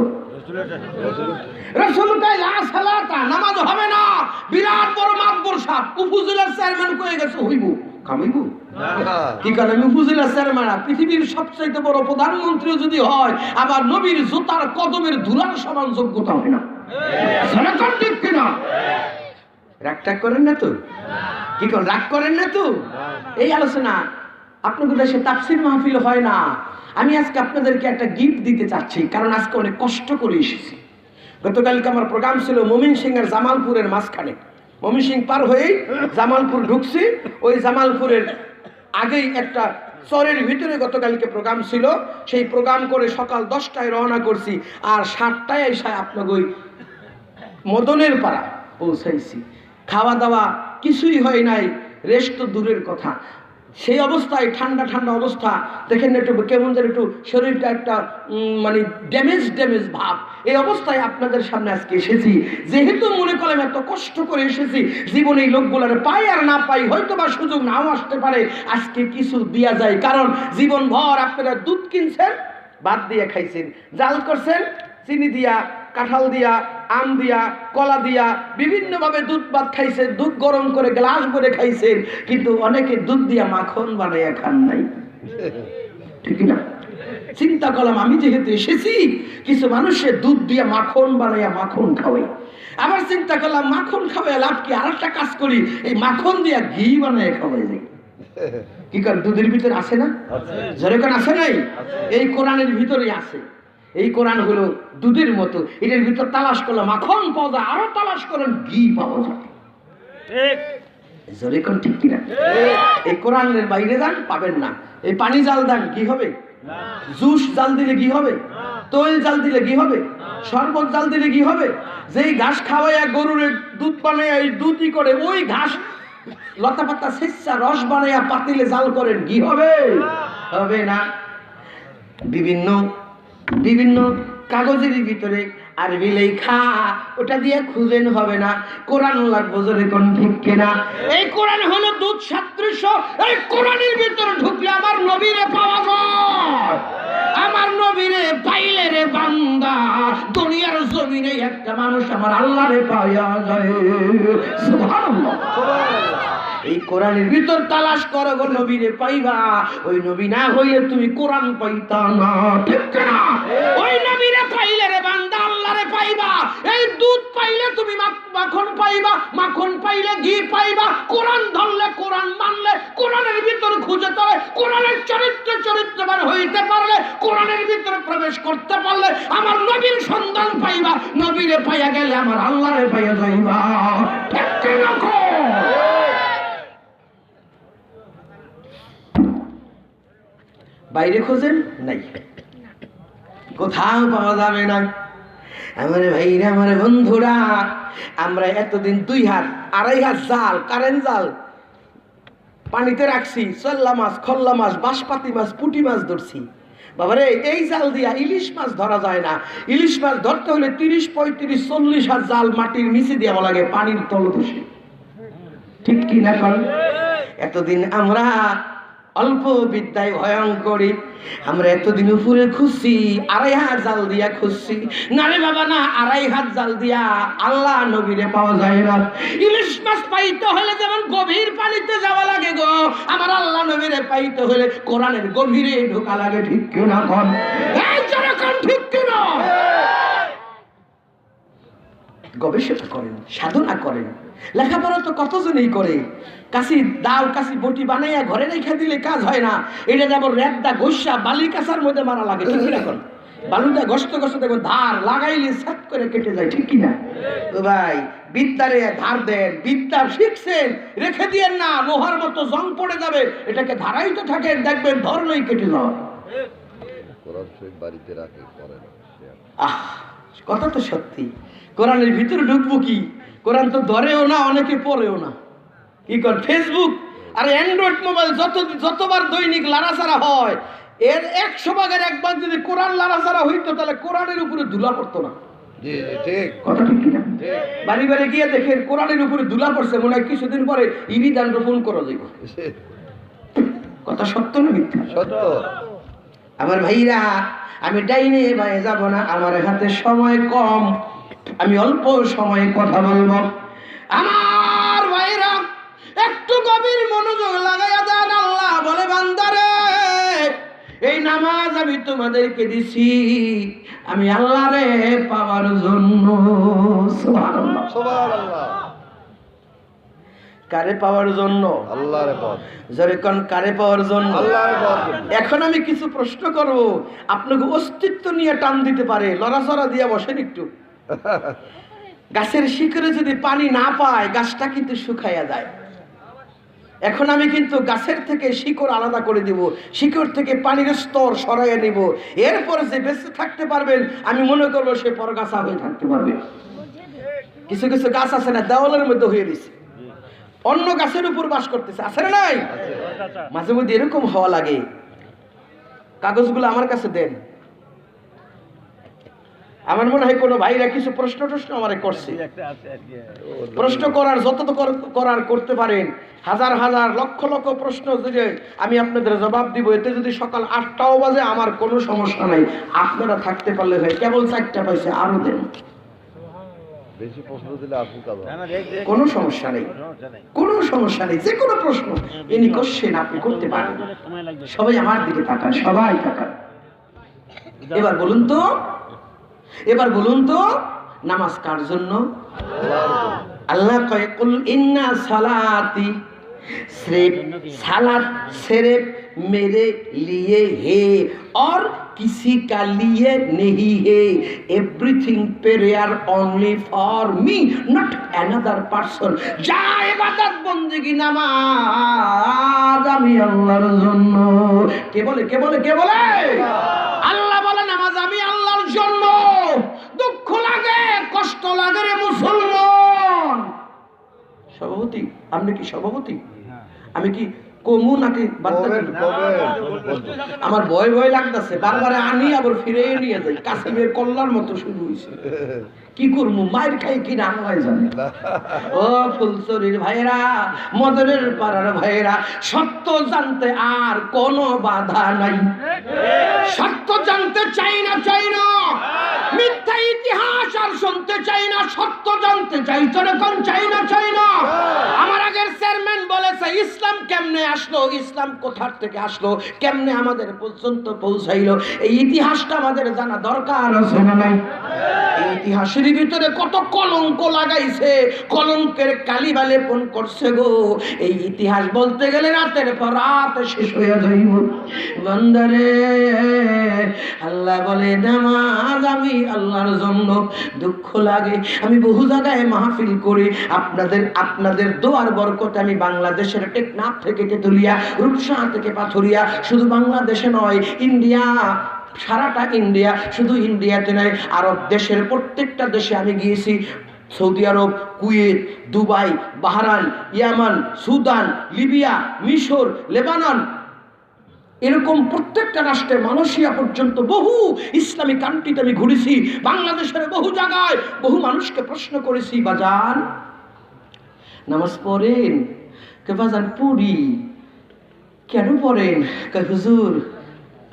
রাসূল কয় লা সালাতা, নামাজ হবে না। বিরাট বড় মাতবর সাহেব উপজেলার চেয়ারম্যান কয়ে গেছে হইব, কামিব কি কারণে? আমি উপজেলার চেয়ারম্যান, পৃথিবীর সবচেয়ে বড় প্রধানমন্ত্রী যদি হয়, আবার নবীর জুতার কদমের ধুলার সমান যোগ্যতা হয় না। সরকার ঠিক কিনা? রাগ করেন না তো? কি করেন? রাগ করেন না তো? এই আলোচনা আপনাদের দেশে তাফসীর মাহফিল হয় না। আমি আজকে আপনাদেরকে একটা গিফট দিতে চাচ্ছি, কারণ আজকে অনেক কষ্ট করে এসেছি। গতকালকে আমার প্রোগ্রাম ছিল ময়মনসিংহ আর জামালপুরের মাঝখানে, ময়মনসিংহ পার হয়েই জামালপুর ঢুকছি, ওই জামালপুরের আগেই একটা চরের ভিতরে গতকালকে প্রোগ্রাম ছিল। সেই প্রোগ্রাম করে সকাল 10টায় রওনা করছি, আর 7টায় এসে আপনাকে ওই মদনের পাড়া পৌঁছাইছি। খাওয়া দাওয়া কিছুই হয় নাই, রেস্ট তো দূরের কথা। সেই অবস্থায় ঠান্ডা ঠান্ডা অবস্থা, দেখেন একটু কেমন যেন একটু শরীরটা একটা মানে ড্যামেজ ভাব। এই অবস্থায় আপনাদের সামনে আজকে এসেছি। যেহেতু মনে করলাম এত কষ্ট করে এসেছি, জীবনে এই লোকগুলোর পাই আর না পাই, হয়তো বা সুযোগ নাও আসতে পারে, আজকে কিছু দিয়া যায়। কারণ জীবন ভর আপনারা দুধ কিনছেন, ভাত দিয়ে খাইছেন, জাল করছেন, চিনি দিয়া, কাঁঠাল দিয়া, আম দিয়া, কলা দিয়া, বিভিন্নভাবে দুধ ভাত খাইছেন, দুধ গরম করে গ্লাস ভরে খাইছেন, কিন্তু অনেকে দুধ দিয়া মাখন বানাইয়া খান নাই। ঠিক না? চিন্তা করলাম আমি যেহেতু এসেছি, কিছু মানুষের দুধ দিয়া মাখন বানাইয়া মাখন খাওয়াই। আবার চিন্তা করলাম মাখন খাওয়াই লাভ কি, আর একটা কাজ করি, এই মাখন দিয়া ঘি বানাইয়া খাওয়াই যাই। কি কারণ? দুধের ভিতরে আছে না? যেরকম আছে নাই, এই কোরআনের ভিতরে আছে। এই কোরআন হলো দুধের মতো, এটার ভিতর তালাশ করলে মাখন পাওয়া যায়, আরো তালাশ করেন ঘি পাওয়া যায়। জোরে কোন ঠিক কিনা? এই কোরআনের বাইরে যান পাবেন না। এই পানি জাল দেন ঘি হবে? জুস জাল দিলে ঘি হবে? তৈল জাল দিলে ঘি হবে? শরবত জাল দিলে ঘি হবে? যেই ঘাস খাওয়াইয়া গরুর দুধ বানাইয়া এই দুধই করে, ওই ঘাস লতা পাতা ছেঁচা রস বানাইয়া পাতিলে জাল করেন, ঘি হবে? হবে না। বিভিন্ন বিভিন্ন কাগজের ভিতরে আরবি লেখা, ওটা দিয়ে খুঁজেন হবে না। কোরআন লাগবে, জোরে কোন ঠিক কিনা? এই কোরআন হলো দুধ সাদৃশ্য। এই কোরআনের ভিতরে ঢুকলে আমার নবীরে পাওয়া যায়। আমার নবীরে পাইলে রে বান্দা, দুনিয়ার জমিনে একটা মানুষ আমার আল্লাহরে পাওয়া যায়। সুবহানাল্লাহ। এই কোরআনের ভিতর তালাশ করো গো, নবীরে পাইবা। ওই নবী না হইলে তুমি কোরআন পাইতা না, ঠিক না? ওই নবীরে পাইলে রে বান্দা আল্লাহরে পাইবা। এই দুধ পাইলে তুমি মাখন পাইবা, মাখন পাইলে ঘি পাইবা। কোরআন ধরলে, কোরআন মানলে, কোরআনের ভিতর খুঁজে তলে, কোরআনের চরিত্রবান হইতে পারলে, কোরআনের ভিতরে প্রবেশ করতে পারলে আমার নবীর সন্ধান পাইবা। নবীরে পাইয়া গেলে আমার আল্লাহরে পাইয়া যাইবা, ঠিক না? বাইরে খোঁজেন, নাই, কোথাও পাওয়া যাবে না। আমার ভাইরা, আমার বন্ধুরা, আমরা এতদিন 2 হাত 2.5 হাত জাল, কারেন্ট জাল পানিতে রাখছি, চল্লা মাছ, খল্লা মাছ, বাঁশপাতি মাছ, পুঁটি মাছ ধরছি। বাবারে, এই জাল দিয়া ইলিশ মাছ ধরা যায় না। ইলিশ মাছ ধরতে হলে 30, 35, 40 হাত জাল মাটির নিচে দেওয়া লাগে, পানির তলদেশে, ঠিক কি না? কারণ এতদিন আমরা অল্প বিদ্যায় ভয়ঙ্করী, আমরা এতদিন উপরে খুঁজছি, 2.5 হাত জাল দিয়া খুঁজছি। না রে বাবা না, 2.5 হাত জাল দিয়া আল্লাহ নবীরে পাওয়া যায় না। ইলিশ মাছ পাইতে হলে যেমন গভীর পানিতে যাওয়া লাগে গো, আমার আল্লাহ নবীরে পাইতে হলে কোরআনের গভীরে ঢোকা লাগে, ঠিক কিনা? কোন এই যারা কোন ঠিক কিনা? গবেষণা করেন, সাধনা করেন। লেখাপড়া তো কতজনই করে, কাশি দাও, কাশি বটি বানাইয়া ঘরে রেখে দিলে কাজ হয় না। এটা যেমন রেদা গোসা বালি কাঁচার মধ্যে মারা লাগে, ঠিক কিনা? কোন বালুটা গসতে গসতে দেখো ধার লাগাইলে সাত করে কেটে যায়, ঠিক কিনা? তো ভাই, বিদ্যারে ধার দেন, বিদ্যা শিখছেন, রেখে দিয়েন না, লোহার মতো জং পড়ে যাবে। এটাকে ধারাইতে থাকেন, দেখবেন ধরলেই কেটে যায়। বাড়িতে রাখে, আহ, কথা তো সত্যি। কোরআনের ভিতরে ঢুকবো কি? কোরআন তো ধরেও না, অনেকে পড়েও না। কি কর, ফেসবুক আর অ্যান্ড্রয়েড মোবাইল যতবার দৈনিক লাড়াচাড়া হয়, এর 100 ভাগের 1 ভাগ যদি কোরআন লাড়াচাড়া হইতো, তাহলে কোরআনের উপরে ধুলা পড়তো না। কথা ঠিক কিনা? বাড়ি বাড়ি গিয়ে দেখেন কোরআনের উপরে ধুলা পড়ছে, মনে হয় কিছুদিন পরে ইবি দান রোপণ করা যাইব। কথা সত্য না মিথ্যা? সত্য। আমার ভাইরা, আমি ডাইনে বায়ে যাব না, আমার হাতে সময় কম, আমি অল্প সময়ে কথা বলবো। আমার ভাইরা, একটু গভীর মনোযোগ লাগাইয়া দেন। আল্লাহ বলে, বান্দারে, এই নামাজ আমি তোমাদেরকে দিছি আমি আল্লাহরে পাওয়ার জন্য। সুবহানাল্লাহ, সুবহানাল্লাহ। কারে পাওয়ার জন্য? আল্লাহরে পাওয়ার। জোরে কোন, কারে পাওয়ার জন্য? আল্লাহরে পাওয়ার। এখন আমি কিছু প্রশ্ন করব, আপনাকে অস্তিত্ব নিয়ে টান দিতে পারে, লড়াচড়া দিয়ে বসেন একটু। গাছের শিকড়ে যদি পানি না পায়, গাছটা কিন্তু শুকাইয়া যায়। এখন আমি কিন্তু গাছের থেকে শিকড় আলাদা করে দিব, শিকড় থেকে পানির স্তর সরাইয়া নিব। এরপর যে বেঁচে থাকতে পারবেন, আমি মনে করবো সে পরগাছা হয়ে থাকতে পারবে। কিছু কিছু গাছ আছে না, দেওয়ালের মধ্যে হয়ে দিছে, অন্য গাছের উপর বাস করতেছে, আছে না নাই? মাঝে মধ্যে এরকম হওয়া লাগে। কাগজগুলো আমার কাছে দেন। আমার মনে হয় কোনো ভাইরা কিছু প্রশ্ন আমারে করছে। প্রশ্ন করার যত করার করতে পারেন, হাজার হাজার লক্ষ লক্ষ প্রশ্ন যদি আমি আপনাদের জবাব দিব, এতে যদি সকাল 8টাও বাজে আমার কোনো সমস্যা নাই। আপনারা থাকতে পারলে ভাই, কেবল 4টা পাইছে, আরো দেন, বেশি প্রশ্ন দিলে আপনি কোনো সমস্যা নেই, কোনো সমস্যা নেই। যে কোনো প্রশ্ন এনি কোশ্চেন আপনি করতে পারেন। সবাই আমার দিকে তাকান, সবাই তাকান। এবার বলুন তো নামাজ কার জন্য? আল্লাহ কয়, কুল ইন্না সালাতি, সালাত সেরেফ मेरे लिए है और किसी का लिए नहीं है everything prayer only for me not another person যা ইবাদত বندگی নামাজ আমি আল্লাহর জন্য কে বলে আল্লাহ বলে নামাজ আমি আল্লাহর জন্য দুঃখ লাগে কষ্ট লাগে রে মুসলমান সভাপতি আপনি কি সভাপতি আমি কি কমু নাকি আমার ভয় ভয় লাগতেছে বারবার আনি আবার ফিরে নিয়ে যাই কাসিমের কল্লার মতো শুরু হয়েছে কি করবো মায়ের খাই কি নাম হয় জানে ও ফুলছড়ির ভাইরা মদনের পাড়ার ভাইরা সত্য জানতে আর কোনো বাধা নাই সত্য জানতে চাই না মিথ্যা ইতিহাস আর শুনতে চাই না সত্য জানতে চাই তখন চাই না আমার আগের চেয়ারম্যান বলেছে ইসলাম কেমনে আসলো ইসলাম কোথার থেকে আসলো কেমনে আমাদের পর্যন্ত পৌঁছাইলো এই ইতিহাসটা আমাদের জানা দরকার আছে না নাই এই ইতিহাসের ভিতরে কত কলঙ্ক লাগাইছে কলঙ্কের কালিবা লেপন করছে গো এই ইতিহাস বলতে গেলে রাতের পর রাত শেষ হয়ে যাইব বান্দারে আল্লাহ বলে নামাজ আমি আল্লাহর জন্য দুঃখ লাগে আমি বহু জায়গায় মাহফিল করি আপনাদের দোয়ার বরকতে আমি বাংলাদেশের টেকনাফ থেকে তেতুলিয়া রূপসা থেকে পাথরিয়া শুধু বাংলাদেশে নয় ইন্ডিয়া সারাটা ইন্ডিয়া শুধু ইন্ডিয়াতে নয় আরব দেশের প্রত্যেকটা দেশে আমি গিয়েছি Saudi Arab Kuwait Dubai Bahrain ইয়ামান সুদান লিবিয়া মিশর লেবানন এরকম প্রত্যেকটা রাষ্ট্রে মালয়েশিয়া পর্যন্ত বহু ইসলামিক কান্ট্রিতে আমি ঘুরেছি বাংলাদেশের বহু জায়গায় বহু মানুষকে প্রশ্ন করেছি বাজান নামাজ পড়েন কে বাজান পড়ি কেন পড়েন কে হুজুর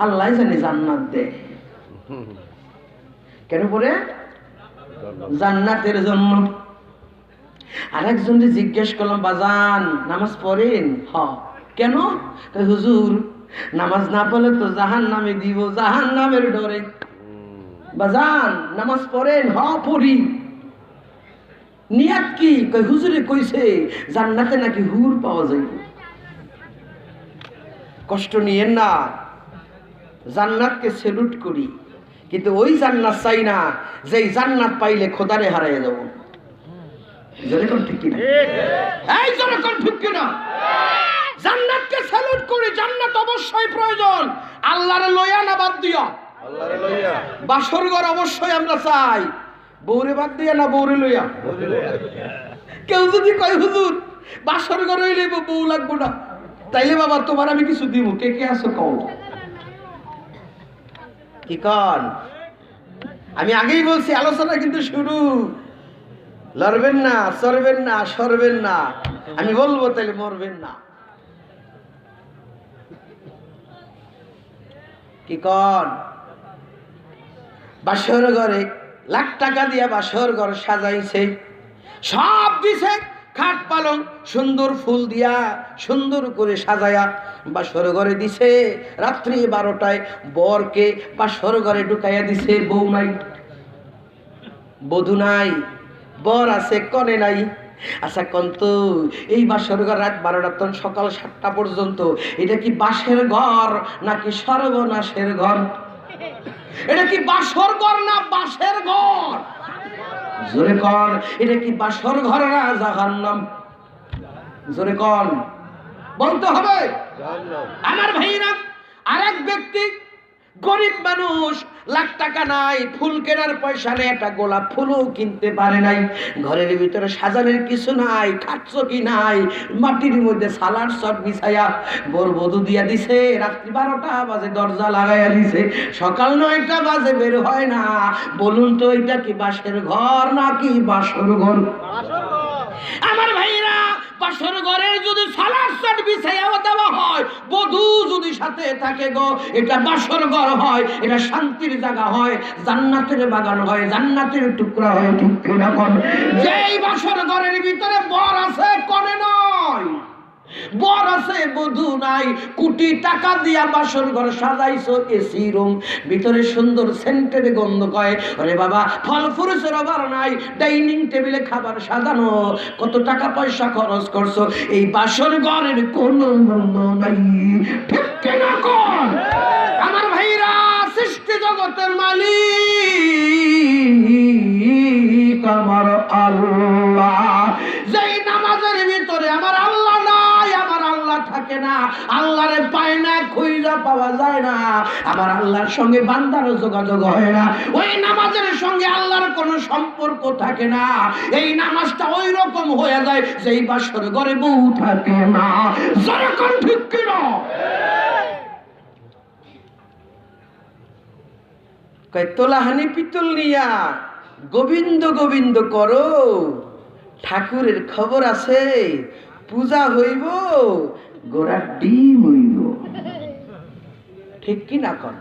আল্লাহ জানে জান্নাত দে কেন পড়ে জান্নাতের জন্য আরেকজনকে জিজ্ঞেস করলাম বাজান নামাজ পড়েন হ কেন কে হুজুর নামাজ না পড়লে তো জাহান্নামে দিব জাহান্নামের ডরে বাজান নামাজ পড়েন হ পড়ি নিয়াত কি কই হুজুরে কইছে জান্নাতে নাকি হুর পাওয়া যায় কষ্ট নিয়েন না জান্নাতকে স্যালুট করি কিন্তু ওই জান্নাত চাই না যেই জান্নাত পাইলে খোদারে হারাইয়া যাব জোরে কোন ঠিক কিনা এই জোরে কোন ঠিক কিনা জান্নাতকে স্যালুট করি জান্নাত অবশ্যই প্রয়োজন আল্লাহরে লইয়া না বাদ দিয়া আল্লাহরে লইয়া বাসর ঘর অবশ্যই আমরা চাই বউরে বাদ দিয়া না বউরে লইয়া কেউ যদি কয় হুজুর বাসর ঘর হইলে বউ লাগবো না তাইলে বাবা তোমার আমি কিছু দিব কে কে আছো কও কি কন আমি আগেই বলছি আলোচনা কিন্তু শুরু লড়বেন না চড়বেন না সরবেন না আমি বলবো তাইলে মরবেন না কি কন বাসর ঘরে লাখ টাকা দিয়া বাসর ঘর সাজাইছে সব দিছে খাট পালং সুন্দর ফুল দিয়া সুন্দর করে সাজায়া বাসর ঘরে দিছে রাত্রি 12টায় বরকে বাসর ঘরে ঢুকাইয়া দিছে বউ নাই বধূ নাই বর আছে কনে নাই আচ্ছা কন্ত এই বাসর ঘর রাত 12টা তখন সকাল 7টা পর্যন্ত এটা কি বাসের ঘর নাকি সর্বনাশের ঘর এটা কি বাসর ঘর না বাসের ঘর জোরে কন এটা কি বাসর ঘর না জাহান্নাম জোরে কন বলতে হবে আমার ভাইরা আরেক ব্যক্তি গরিব মানুষ লাখ টাকা নাই ফুল কেনার পয়সা নেই একটা গোলাপ ফুলও কিনতে পারে নাই ঘরের ভিতরে সাজানোর কিছু নাই খাটচকি নাই মাটির মধ্যে সালার সব বিছায়া বোর বধূ দিয়া দিছে রাত্রি 12টা বাজে দরজা লাগাইয়া দিছে সকাল 9টা বাজে বের হয় না বলুন তো এটা কি বাসের ঘর নাকি বাসর ঘর আমার ভাইরা বাসর ঘরে যদি সালার সব বিছায়াও দেওয়া হয় বধূ যদি সাথে থাকে গো এটা বাসর ঘর হয় এটা শান্তির জায়গা হয় জান্নাতের বাগান হয় জান্নাতের টুকরা হয় ঠিক না কোন যেই বাসর ঘরের ভিতরে বর আছে কোনে নয় বর আছে বধূ নাই, কোটি টাকা দিয়া বাসর ঘর সাজাইছো, এসি রুম, ভিতরে সুন্দর সেন্টের গন্ধ কয়, আরে বাবা ফল ফুরুষের অভাব নাই, ডাইনিং টেবিলে খাবার সাজানো, কত টাকা পয়সা খরচ করছো, এই বাসর ঘরের কোনো মূল্য নাই। ঠিক কিনা কোন? আমার ভাইরা, সৃষ্টি জগতের মালিক আমার আল্লাহ, যেই নামাজের ভিতরে আমার আল্লাহ নাই, আমার আল্লাহ থাকে না, আল্লাহরে পায় না, খুঁজে পাওয়া যায় না, আমার আল্লাহর সঙ্গে বান্দার যোগাযোগ হয় না, ওই নামাজের সঙ্গে আল্লাহর কোনো সম্পর্ক থাকে না, এই নামাজটা ওই রকম হয়ে যায় যেই বাসর ঘরে বউ থাকে না। যখন ঠিক কিনা তোলাহানি পিতল নিয়া গোবিন্দ গোবিন্দ করো, ঠাকুরের খবর আছে, পূজা হইব, গোড়ার ডিম হইব। ঠিক কি না কন?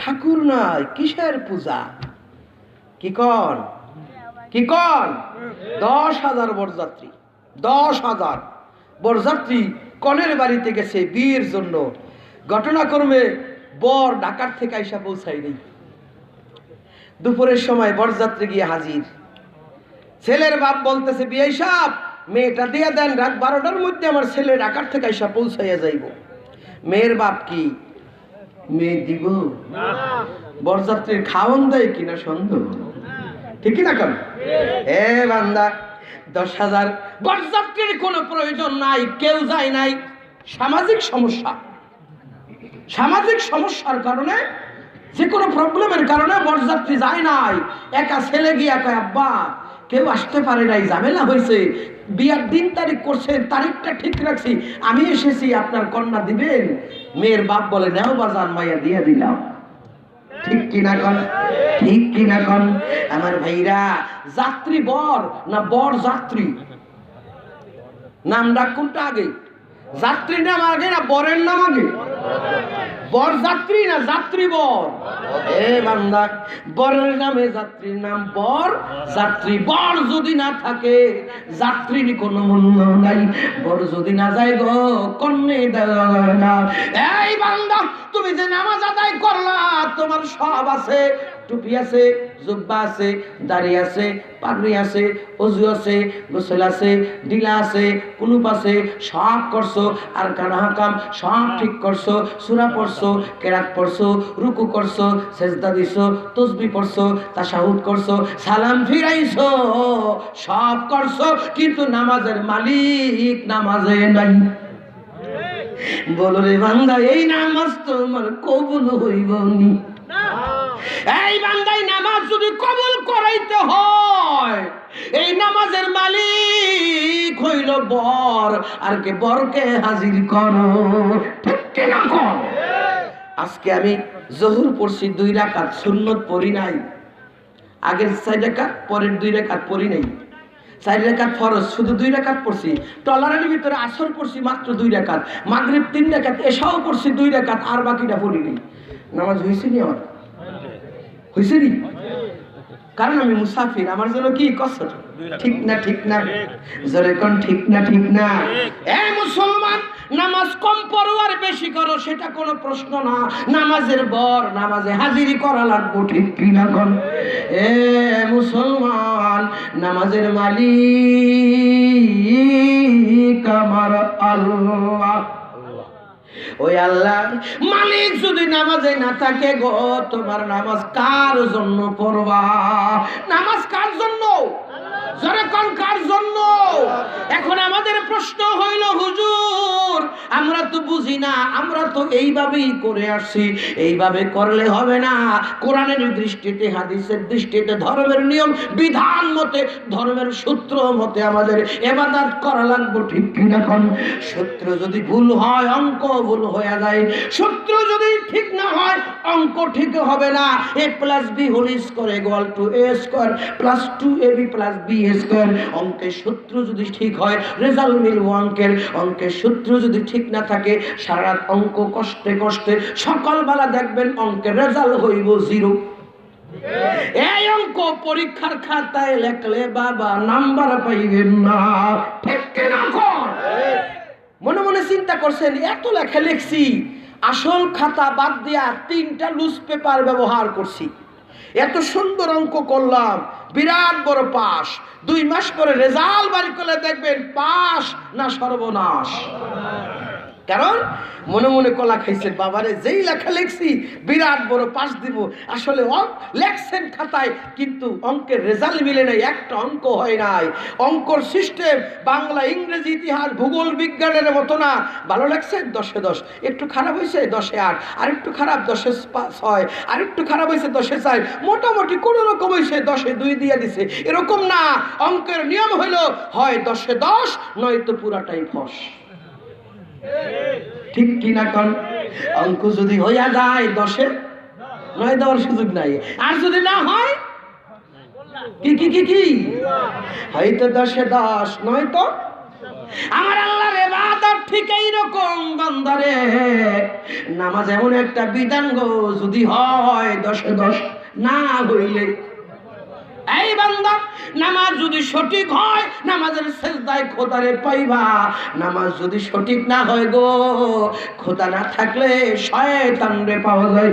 ঠাকুর নয়, কিসের পূজা? কি কন? কি কন? 10,000 বরযাত্রী, 10,000 বরযাত্রী কনের বাড়িতে গেছে বিয়ের জন্য। ঘটনাক্রমে বর ঢাকার থেকে আইসা পৌঁছাই নেই, দুপুরের সময় বরযাত্রী গিয়ে হাজির। ছেলের বাপ বলতেছে, বিয়ে সাহেব মেয়েটা দিয়ে দেন, রাত 12টার মধ্যে আমার ছেলে ঢাকার থেকে আইসা পৌঁছাইয়া যাইব। মেয়ের বাপ কি মেয়ে দিব? বরযাত্রীর খাওয়ান দেয় কিনা সন্দেহ। ঠিক না কেন? এ বান্দা, 10,000 বরযাত্রীর কোনো প্রয়োজন নাই, কেউ যায় নাই। সামাজিক সমস্যা, সামাজিক সমস্যার কারণে, যে কোনো প্রবলেমের কারণে বরযাত্রী যায় নাই। একা ছেলে গিয়া কয়, আব্বা কেউ আসতে পারে নাই, ঝামেলা হয়েছে, বিয়ার দিন তারিখ করছে, তারিখটা ঠিক রাখছি, আমি এসেছি, আপনার কন্যা দিবেন? মেয়ের বাপ বলে, নেও বাজান, মাইয়া দিয়ে দিলাম। ঠিক কিনা কন? ঠিক কিনা কন? আমার ভাইরা, যাত্রী বর না বর যাত্রী? নামটা কোনটা আগে? যাত্রীর নাম আগে না বরের নাম আগে? বর যাত্রী না যাত্রী বর? এ বান্দা, বরের নামে যাত্রীর নাম বর যাত্রী। বর যদি না থাকে যাত্রীর কোনো মূল্য নাই, বর যদি না যায় গো কন্যা দেওয়া যায় না। এই বান্দা, তুমি যে নামাজ আদায় করলা, তোমার সব আছে, টুপি আছে, জুব্বা আছে, দাড়ি আছে, পাগড়ি আছে, ওযু আছে, গোসল আছে, ডিলা আছে, কুলুপ আছে, সব করছো, আর কানা হাকাম সব ঠিক করছো, সূরা পড়ছো, কেরাত পড়ছো, রুকু করছো, সেজদা দিছো, তাসবিহ পড়ছো, তাশাহুদ করছো, সালাম ফিরাইছো, সব করছো, কিন্তু নামাজের মালিক নামাজে নাই। বলো রে বান্দা, এই নামাজ তোমার কবুল হইব নি? এই বান্দাই নামাজ যদি কবুল করাইতে হয়, এই নামাজের মালিক হইল বর, আর কে বরকে হাজির করো। ঠিক কিনা কর? আজকে আমি জোহর পড়ছি 2 রাকাত, সুন্নত পড়ি নাই। আগের 4 রাকাত, পরের 2 রাকাত পড়ি নাই। 4 রাকাত ফরজ, শুধু 2 রাকাত পড়ছি। টলারের ভিতরে আসর পড়ছি মাত্র 2 রাকাত, মাগরিব 3 রাকাত, এশাও পড়ছি 2 রাকাত, আর বাকিটা পড়ি নাই। নামাজ হইছে নি আমার? হইছে নি? কারণ আমি মুসাফির, আমার জন্য কি কষ্ট। ঠিক না? ঠিক না? জোরে কোন ঠিক না? ঠিক না? এই মুসলমান, নামাজ কম পড়ো আর বেশি করো সেটা কোনো প্রশ্ন না। নামাজের বর নামাজে হাজিরি করা লাগবে। ঠিক কি না কোন? এ মুসলমান, নামাজের মালিক আমার আল্লাহ। ওই আল্লাহ মালিক যদি নামাজে না থাকে গো, তোমার নামাজ কার জন্য পড়বা? নামাজ কার জন্য? জোরে কোন কার জন্য? এখন আমাদের প্রশ্ন হইল, হুজুর আমরা তো বুঝি না, আমরা তো এইভাবেই করে আসছি, এইভাবে করলে হবে না। কোরআনের দৃষ্টিতে, হাদিসের দৃষ্টিতে, ধর্মের নিয়ম বিধান মতে, ধর্মের সূত্র মতে আমাদের ইবাদত করা লাগবে। ঠিক কিনা কোন? সূত্র যদি ভুল হয়, অঙ্ক ভুল হয়ে যায়। সূত্র যদি ঠিক না হয়, অঙ্ক ঠিক হবে না। a plus b whole square equal to a square plus 2ab plus b square। অঙ্কের সূত্র যদি ঠিক হয়, রেজাল্ট মিলবে অঙ্কের। অঙ্কের সূত্র যদি ঠিক না থাকে, সারা রাত অঙ্ক কষ্টে কষ্টে সকালবেলা দেখবেন অঙ্কের রেজাল্ট হইব 0। এই অঙ্ক পরীক্ষার খাতায় লেখলে বাবা নাম্বার পাইবেন না। ঠিক কিনা? মনে মনে চিন্তা করছেন এত লেখা লিখছি, আসল খাতা বাদ দিয়া 3টা লুজ পেপার ব্যবহার করছি, এত সুন্দর অঙ্ক করলাম, বিরাট বড় পাস। 2 মাস পরে রেজাল্ট বাড়ি করলে দেখবেন পাস না সর্বনাশ। কারণ মনে মনে কলা খাইছেন, বাবারে যেই লেখা লিখছি বিরাট বড় পাস দিব, আসলে লেখছেন খাতায় কিন্তু অঙ্কের রেজাল্ট মিলে নাই, একটা অঙ্ক হয় নাই। অঙ্কর সিস্টেম বাংলা, ইংরেজি, ইতিহাস, ভূগোল, বিজ্ঞানের মতো না। ভালো লাগছেন 10-এ 10, একটু খারাপ হয়েছে 10-এ 8, আর একটু খারাপ 10-এ 6, আর একটু খারাপ হয়েছে 10-এ 4, মোটামুটি কোনো রকম হয়েছে 10-এ 2 দিয়ে দিছে, এরকম না। অঙ্কের নিয়ম হলো হয় 10-এ 10, নয়তো পুরাটাই ফস। ঠিক কিনা কন? অঙ্ক যদি হইয়া যায় 10-এ 9 দেওয়ার সুযোগ নাই, আর যদি না হয় কি কি কি কি হয়তো 10-এ 10, নয়তো। আমার আল্লাহর ইবাদত ঠিক এই রকম বান্দারে, নামাজ এমন একটা বিধান গো, যদি হয় 10-এ 10, না হইলে এই বান্দা নামাজ যদি সঠিক হয় নামাজের সেজদায় খোদারে পাইবা, নামাজ যদি সঠিক না হয় গো, খোদা না থাকলে শয়তান রে পাওয়া যায়।